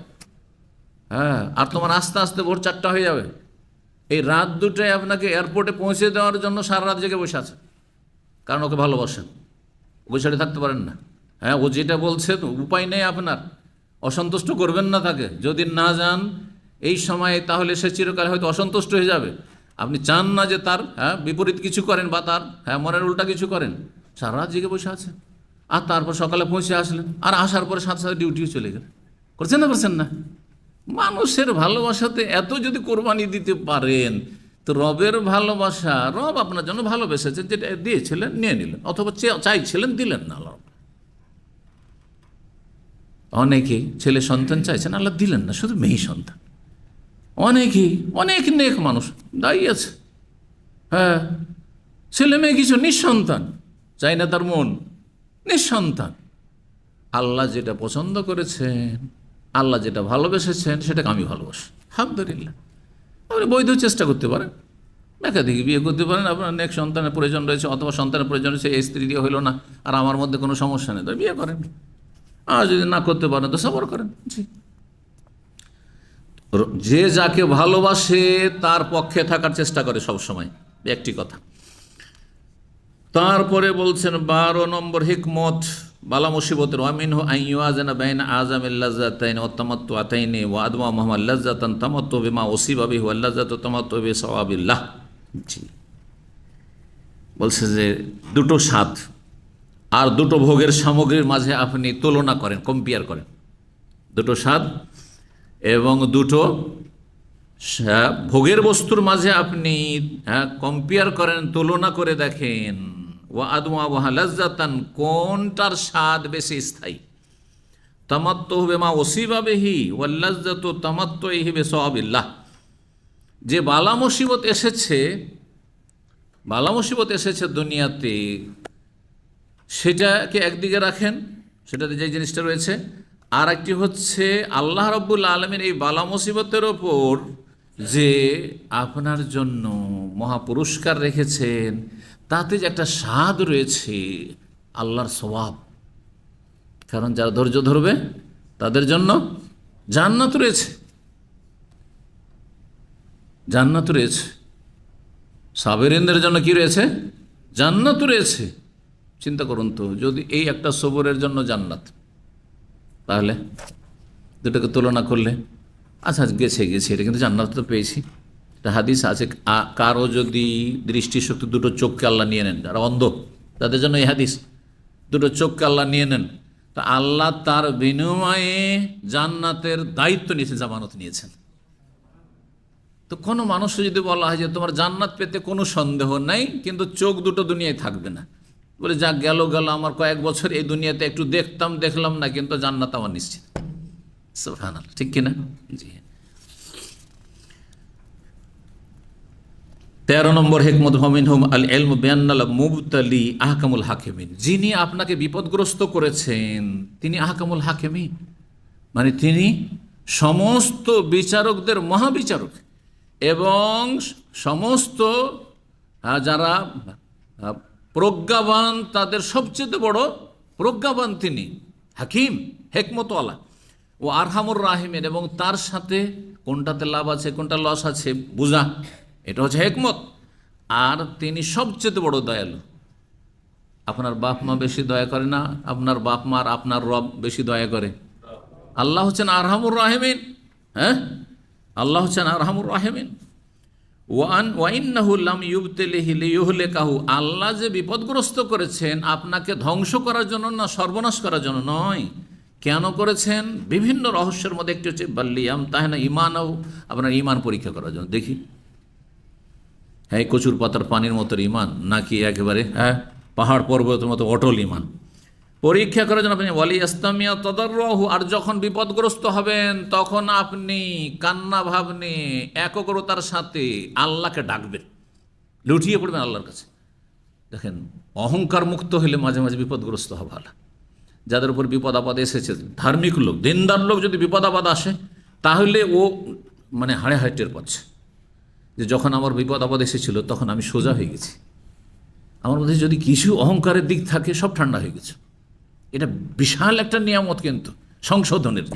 A: হ্যাঁ আর তোমার আস্তে আস্তে ভোর 4টা হয়ে যাবে, এই রাত 2টায় আপনাকে এয়ারপোর্টে পৌঁছে দেওয়ার জন্য সারা রাত জেগে বসে আছে, কারণ ওকে ভালোবাসেন, ওকে ছেড়ে থাকতে পারেন না। হ্যাঁ ও যেটা বলছে উপায় নেই আপনার, অসন্তুষ্ট করবেন না তাকে, যদি না যান এই সময়ে তাহলে সে চিরকাল হয়তো অসন্তুষ্ট হয়ে যাবে। আপনি চান না যে তার বিপরীত কিছু করেন বা তার মনের উল্টা কিছু করেন, সারা রাত জেগে বসে আছেন, আর তারপর সকালে পৌঁছে আসলেন, আর আসার পরে সাথে সাথে ডিউটিও চলে গেলেন। করছেন না, করছেন না? মানুষের ভালোবাসাতে এত যদি কোরবানি দিতে পারেন তো রবের ভালোবাসা, রব আপনার জন্য ভালোবেসেছেন, যেটা দিয়েছিলেন নিয়ে নিলেন, অথবা চাইছিলেন দিলেন না। আল্লাহ অনেকেই ছেলে সন্তান চাইছেন, আল্লাহ দিলেন না, শুধু মেয়ে সন্তান। অনেকেই, অনেক নেক মানুষ দায়ী আছে, হ্যাঁ ছেলে মেয়ে কিছু, নিঃসন্তান, চাই না তার মন, নিঃসন্তান। আল্লাহ যেটা পছন্দ করেছেন, আল্লাহ যেটা ভালোবেসেছেন সেটাকে আমি ভালোবাসি, আলহামদুলিল্লাহ। আপনি বৈধ চেষ্টা করতে পারেন, একাধিক বিয়ে করতে পারেন, আপনার নেক সন্তানের প্রয়োজন রয়েছে, অথবা সন্তানের প্রয়োজন রয়েছে, এই স্ত্রী দিয়ে হইল না আর আমার মধ্যে কোনো সমস্যা নেই, তো বিয়ে করেন, আর যদি না করতে পারেন তো সবর করেন। জি, যে যাকে ভালোবাসে তার পক্ষে থাকার চেষ্টা করে সব সময়, একটি কথা। তারপরে বলছেন 12 নম্বর হিকমত বালা মুসিবতের, ওয়ামিনহু আইয়ুয়াজানা বাইনা আযামিল লাযাতাইনি ওয়াত তামাত্তুআতাইনি ওয়া আদমা মুহাম্মাদ লাযাতান তামাত্তু বিমা উসিবা বিহি ওয়াল লাযাতু তামাত্তু বিসাওয়াবিল্লাহ। জি, বলছে যে দুটো স্বাদ আর দুটো ভোগের সামগ্রীর মাঝে আপনি তুলনা করেন, কম্পেয়ার করেন। দুটো স্বাদ এবং দুটো ভোগের বস্তুর মাঝে আপনি কম্পেয়ার করেন, তুলনা করে দেখেন। ওয়া আদমা ওয়া লাযাতান, কোনটার স্বাদ বেশি স্থায়ী। তামাত্তু বিমা উসিবা বিহি ওয়াল লাযাতু তামাত্তুহি বিসাওয়াবিল্লাহ। যে বালা মুসিবত এসেছে দুনিয়াতে, সেটাকে একদিকে রাখেন, সেটাতে যে জিনিসটা রয়েছে। আর একটি হচ্ছে আল্লাহ রাব্বুল আলামিন এই বালা মুসিবতের ওপর যে আপনার জন্য মহা পুরস্কার রেখেছেন, তাতে যে একটা স্বাদ রয়েছে, আল্লাহর সওয়াব। কারণ যারা ধৈর্য ধরবে তাদের জন্য জান্নাত রয়েছে, জান্নাত রয়েছে। সাবেরিনদের জন্য কি রয়েছে? জান্নাত রয়েছে। চিন্তা করুন তো, যদি এই একটা সবরের জন্য জান্নাত, তাহলে দুটোকে তুলনা করলে আচ্ছা গেছে এটা, কিন্তু জান্নাত তো পেয়েছি। একটা হাদিস আছে, কারো যদি দৃষ্টিশক্তি, দুটো চোখকে আল্লাহ নিয়ে নেন, যারা অন্ধ তাদের জন্য এই হাদিস, দুটো চোখকে আল্লাহ নিয়ে নেন, তা আল্লাহ তার বিনিময়ে জান্নাতের দায়িত্ব নিয়েছেন, জামানত নিয়েছেন। তো কোনো মানুষকে যদি বলা হয় যে তোমার জান্নাত পেতে কোনো সন্দেহ নাই, কিন্তু চোখ দুটো দুনিয়ায় থাকবে না, বলে যা গেল আমার কয়েক বছর এই দুনিয়াতে একটু দেখলাম না, কিন্তু জান্নাত আমার নিশ্চিত। সুবহানাল্লাহ, ঠিক কিনা? জি। 13 নম্বর হিকমত, মিনহুম আল ইলমু বিআন্নাল মুবতালি আহকামুল হাকিমিন। যিনি আপনাকে বিপদগ্রস্ত করেছেন তিনি আহকামুল হাকিমিন, মানে তিনি সমস্ত বিচারকদের মহাবিচারক, এবং সমস্ত যারা প্রজ্ঞাবান তাদের সবচেয়ে বড় প্রজ্ঞাবান তিনি, হাকিম, হেকমতওয়ালা। ও আরহামুর রাহিমের, এবং তার সাথে কোনটাতে লাভ আছে কোনটা লস আছে বুঝা, এটা হচ্ছে হেকমত। আর তিনি সবচেয়ে বড় দয়ালু। আপনার বাপ মা বেশি দয়া করে না, আপনার বাপ মার আপনার রব বেশি দয়া করে? আল্লাহ হচ্ছেন আরহামুর রাহিমিন। হ্যাঁ, আল্লাহ হচ্ছেন আরহামুর রাহিমিন। ওয়াইন্নাহু লাম ইউবতিলিহি লিইউহলিকাহু, আল্লাহ যে বিপদগ্রস্ত করেছেন আপনাকে ধ্বংস করার জন্য না, সর্বনাশ করার জন্য নয়। কেন করেছেন? বিভিন্ন রহস্যের মধ্যে একটি হচ্ছে বাল্লিয়াম তাহলে ইমানও, আপনার ইমান পরীক্ষা করার জন্য। দেখি হ্যাঁ কচুর পাতার পানির মতো ইমান, নাকি একেবারে পাহাড় পর্বতের মতো অটল ইমান, পরীক্ষা করার জন্য। আপনি ওয়ালি ইস্তামিয়া তাদাররুহু, আর যখন বিপদগ্রস্ত হবেন তখন আপনি কান্না ভাব নিয়ে একগ্রতার সাথে আল্লাহকে ডাকবেন, লুটিয়ে পড়বেন আল্লাহর কাছে। দেখেন, অহংকার মুক্ত হলে মাঝে মাঝে বিপদগ্রস্ত হওয়া ভালো। যাদের উপর বিপদ আপদ এসেছে, ধার্মিক লোক, দিনদার লোক, যদি বিপদ আপদ আসে তাহলে ও মানে হাড়ে হাড়ে টের পাচ্ছে যে যখন আমার বিপদ আপদ এসেছিল তখন আমি সোজা হয়ে গেছি। আমার মধ্যে যদি কিছু অহংকারের দিক থাকে সব ঠান্ডা হয়ে গেছে। এটা বিশাল একটা নিয়ামত কিন্তু সংশোধনের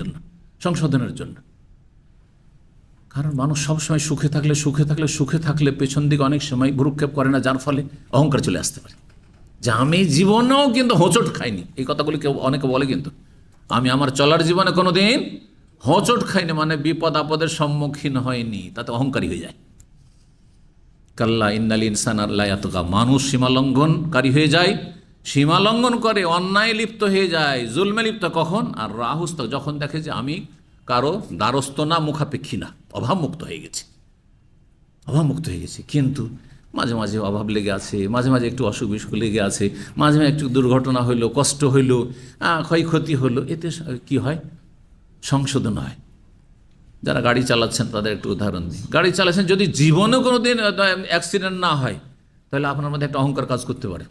A: জন্য। কারণ মানুষ সবসময় সুখে থাকলে পেছন দিকে অনেক সময় ভ্রুক্ষেপ করে না, যার ফলে অহংকার চলে আসতে পারে। যে আমি জীবনেও কিন্তু হোঁচট খাইনি, এই কথাগুলি কেউ অনেকে বলে, কিন্তু আমি আমার চলার জীবনে কোনো দিন হোঁচট খাইনি, মানে বিপদ আপদের সম্মুখীন হয়নি, তাতে অহংকারী হয়ে যায়। কাল্লা ইন্নাল ইনসানা লা ইয়াতগা, মানুষ সীমালঙ্ঘনকারী হয়ে যায়, সীমালঙ্ঘন করে, অন্যায় লিপ্ত হয়ে যায়, জুলমে লিপ্ত। কখন? আর রাহুস্ত, যখন দেখে যে আমি কারো দ্বারস্থ না, মুখাপেক্ষী না, অভাবমুক্ত হয়ে গেছি। কিন্তু মাঝে মাঝে অভাব লেগে আছে, মাঝে মাঝে একটু অসুখ বিসুখ লেগে আছে, মাঝে মাঝে একটু দুর্ঘটনা হইলো, কষ্ট হইলো, ক্ষয়ক্ষতি হলো, এতে কি হয়? সংশোধন হয়। যারা গাড়ি চালাচ্ছেন তাদের একটু উদাহরণ দিই। গাড়ি চালাচ্ছেন, যদি জীবনেও কোনো দিন অ্যাক্সিডেন্ট না হয়, তাহলে আপনার মধ্যে একটা অহংকার কাজ করতে পারে।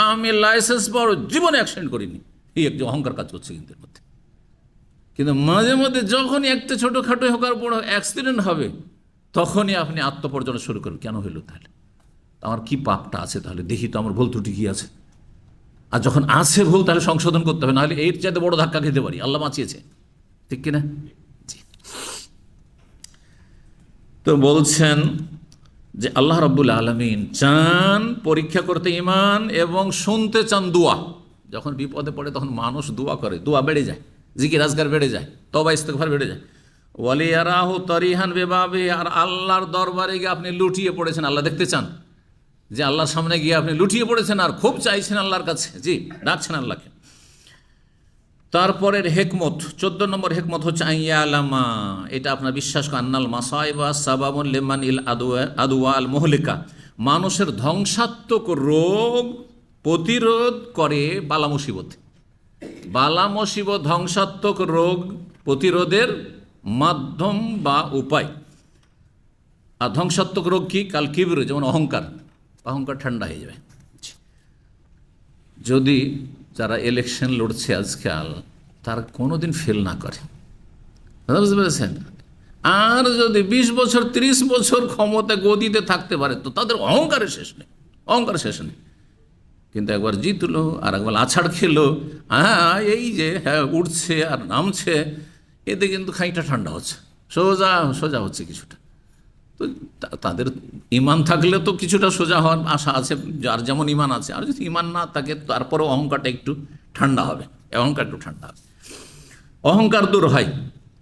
A: আমি লাইসেন্স পাওয়ার জীবনে অ্যাক্সিডেন্ট করিনি, এই একটি অহংকার কাজ করছে কিন্তু এর মধ্যে। কিন্তু মাঝে মধ্যে যখনই একটা ছোটোখাটো হোকার বড় অ্যাক্সিডেন্ট হবে, তখনই আপনি আত্মপর্যনা শুরু করেন। কেন হইল? তাহলে আমার কি পাপটা আছে? তাহলে দেখি তো আমার ভুল ত্রুটি কী আছে। আর যখন আছে ভুল তাহলে সংশোধন করতে হবে, নাহলে এর চাইতে বড় ধাক্কা খেতে পারি। আল্লাহ বাঁচিয়েছে, ঠিক কিনা? তো বলছেন যে আল্লাহ রাব্বুল আলামিন চান পরীক্ষা করতে ঈমান, এবং শুনতে চান দোয়া। যখন বিপদে পড়ে তখন মানুষ দোয়া করে, দোয়া বেড়ে যায়, জিকির আজকার বেড়ে যায়, তওবা ইস্তেগফার বেড়ে যায়। ওয়ালিয়ারাহু তারিহান বিবাবি, আর আল্লাহর দরবারে গিয়ে আপনি লুটিয়ে পড়েছেন, আল্লাহ দেখতে চান যে আল্লাহর সামনে গিয়ে আপনি লুটিয়ে পড়েছেন আর খুব চাইছেন আল্লাহর কাছে, জি ডাকছেন আল্লাহকে। তারপরের হেকমত, 14 নম্বর হেকমত হচ্ছে আইয়া আলামা, এটা আপনার বিশ্বাস করেন, আন্নাল মাসাইবা সাবাবুন লিমান ইল আদওয়া আল মুহলিকা, মানুষের ধ্বংসাত্মক রোগ প্রতিরোধ করে বালা মুসিবত। বালা মুসিবত ধ্বংসাত্মক রোগ প্রতিরোধের মাধ্যম বা উপায়। আর ধ্বংসাত্মক রোগ কি? কাল কিবর, যেমন অহংকার, অহংকার ঠান্ডা হয়ে যাবে। যদি যারা ইলেকশন লড়ছে আজকাল তারা কোনোদিন ফেল না করে, বুঝতে পেরেছেন, আর যদি 20 বছর 30 বছর ক্ষমতা গদিতে থাকতে পারে তো তাদের অহংকারের শেষ নেই, অহংকারের শেষ নেই। কিন্তু একবার জিতলো আর একবার আছাড় খেলো, হ্যাঁ এই যে হ্যাঁ উঠছে আর নামছে, এতে কিন্তু খাইটা ঠান্ডা হচ্ছে, সোজা সোজা হচ্ছে কিছুটা। তো তাদের ইমান থাকলে তো কিছুটা সোজা হওয়ার আশা আছে, যার যেমন ইমান আছে। আর যদি ইমান না থাকে তারপরেও অহংকারটা একটু ঠান্ডা হবে, অহংকার একটু ঠান্ডা হবে, অহংকার দূর হয়।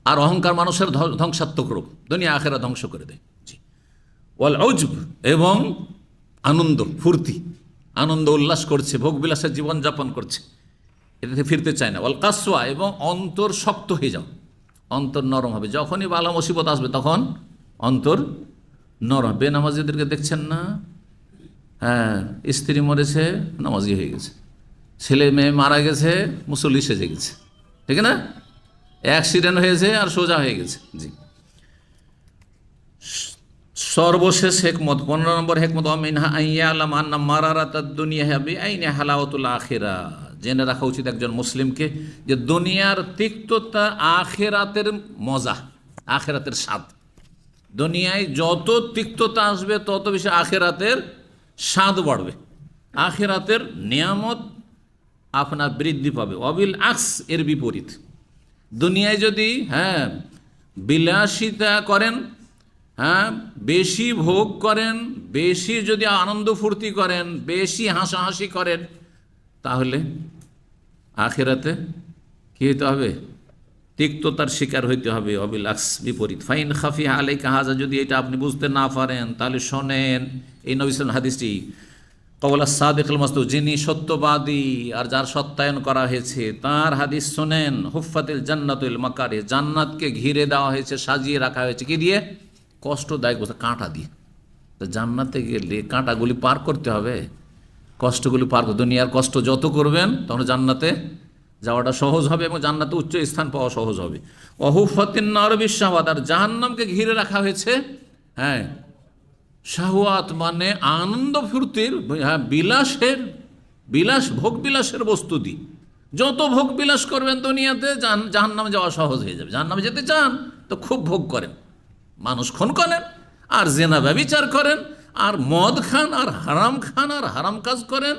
A: আর অহংকার মানুষের ধ্বংসাত্মক রোগ, দুনিয়া আখেরা ধ্বংস করে দেয়। জি, ওয়াল উজব, এবং আনন্দ ফুর্তি, আনন্দ উল্লাস করছে, ভোগবিলাসের জীবনযাপন করছে, এটাতে ফিরতে চায় না। ওয়াল কাসওয়া, এবং অন্তর শক্ত হয়ে যাও, অন্তর নরম হবে। যখনই বালা মুসিবত আসবে তখন অন্তর নরম। বেনামাজিদেরকে দেখছেন না, হ্যাঁ স্ত্রী মরেছে নামাজি হয়ে গেছে, ছেলে মেয়ে মারা গেছে মুসল্লি সেজে গেছে, ঠিক না? অ্যাক্সিডেন্ট হয়েছে আর সোজা হয়ে গেছে। জি, সর্বশেষ হেকমত, 15 নম্বর হেকমত, মিনহা আইয়া আলাম আন্না মারারাতাদ দুনিয়া বিআইনি হালাওয়াতুল আখিরা, জেনে রাখা উচিত একজন মুসলিমকে যে দুনিয়ার তিক্ততা আখিরাতের মজা, আখিরাতের স্বাদ। দুনিয়ায় যত তিক্ততা আসবে তত বেশি আখিরাতের স্বাদ বাড়বে, আখিরাতের নিয়ামত আপনার বৃদ্ধি পাবে। অবিল আকস, এর বিপরীত। দুনিয়ায় যদি হ্যাঁ বিলাসিতা করেন, হ্যাঁ বেশি ভোগ করেন, বেশি যদি আনন্দ ফুর্তি করেন, বেশি হাসাহাসি করেন, তাহলে আখিরাতে কী হতে হবে? তিক্ততার শিকার হইতে হবে। অবিলাক্স, বিপরীত। ফাইন খাফি আলাইকা হাজা, যদি এটা আপনি বুঝতে না পারেন তাহলে শোনেন এই নবী সাল্লাল্লাহু আলাইহি হাদিসটি, কওলা সাদিকুল মাসদুক, যিনি সত্যবাদী আর যার সত্যায়ন করা হয়েছে তার হাদিস শোনেন। হুফফাতিল জান্নাতুল মাকারি, জান্নাতকে ঘিরে দেওয়া হয়েছে, সাজিয়ে রাখা হয়েছে কি দিয়ে? কষ্টদায়ক বস্তু, কাঁটা দিয়ে। তো জান্নাতে গেলে কাঁটাগুলি পার করতে হবে, কষ্টগুলি পার করতে। দুনিয়ার কষ্ট যত করবেন তখন জান্নাতে যাওয়াটা সহজ হবে এবং জান্নাতে উচ্চ স্থান পাওয়া সহজ হবে। অহুফাতিন নার বিশাওয়াত, আর জাহান্নামকে ঘিরে রাখা হয়েছে হ্যাঁ শাহওয়াত, মানে আনন্দ ফুর্তির, হ্যাঁ বিলাসের, বিলাস ভোগ বিলাসের বস্তু দিয়ে। যত ভোগ বিলাস করবেন দুনিয়াতে জাহান্নামে যাওয়া সহজ হয়ে যাবে। জাহান্নামে যেতে চান তো খুব ভোগ করেন, মানুষ খুন করেন আর জেনা ব্যভিচার করেন আর মদ খান আর হারাম কাজ করেন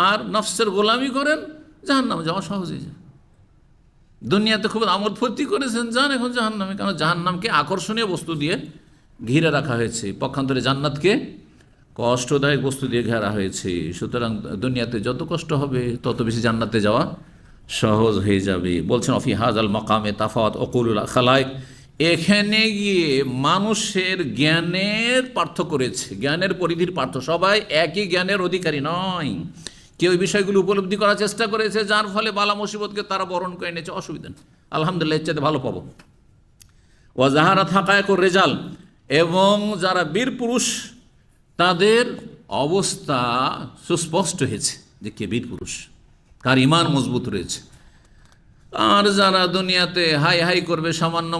A: আর নফসের গোলামি করেন, জাহান্নামে যাওয়া সহজ হয়ে যায়। দুনিয়াতে খুব আমোদ ফুর্তি করেছেন, যান এখন জাহান্নামে, কারণ জাহান্নামকে আকর্ষণীয় বস্তু দিয়ে ঘিরে রাখা হয়েছে, পক্ষান্তরে জান্নাতকে কষ্টদায়ক বস্তু দিয়ে ঘেরা হয়েছে। সুতরাং দুনিয়াতে যত কষ্ট হবে তত বেশি জান্নাতে যাওয়া সহজ হয়ে যাবে। বলছেন অফি হাজাল মাকামে তাফাওয়াত ওকুলুল খালায়েক, এখানে গিয়ে মানুষের জ্ঞানের পার্থক্য রয়েছে, জ্ঞানের পরিধির পার্থক্য। সবাই একই জ্ঞানের অধিকারী নয়। কেউ এই বিষয়গুলো উপলব্ধি করার চেষ্টা করেছে, যার ফলে বালা মুসিবতকে তারা বরণ করে নিয়েছে, অসুবিধা নেই, আলহামদুলিল্লাহ, এর চাইতে ভালো পাবো। ওয়াজাহারা থাকায় রেজাল, এবং যারা বীর পুরুষ তাদের অবস্থা সুস্পষ্ট হয়েছে যে কে বীর পুরুষ, কার ইমান মজবুত রয়েছে। আর যারা দুনিয়াতে হাই হাই করবে সামান্য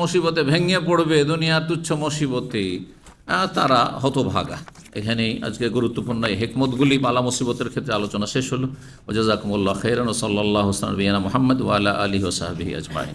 A: মুসিবতে ভেঙে পড়বে, দুনিয়ার তুচ্ছ মুসিবতে, তারা হতভাগা। এখানেই আজকে গুরুত্বপূর্ণ এই হেকমতগুলি বালা মুসিবতের ক্ষেত্রে আলোচনা শেষ হলো। ওয়া জাযাকুমুল্লাহু খাইরান ওয়া সাল্লাল্লাহু আলা নবিয়িনা মুহাম্মদ ওয়া আলা আলিহি ওয়া সাহবিহি আজমাইন।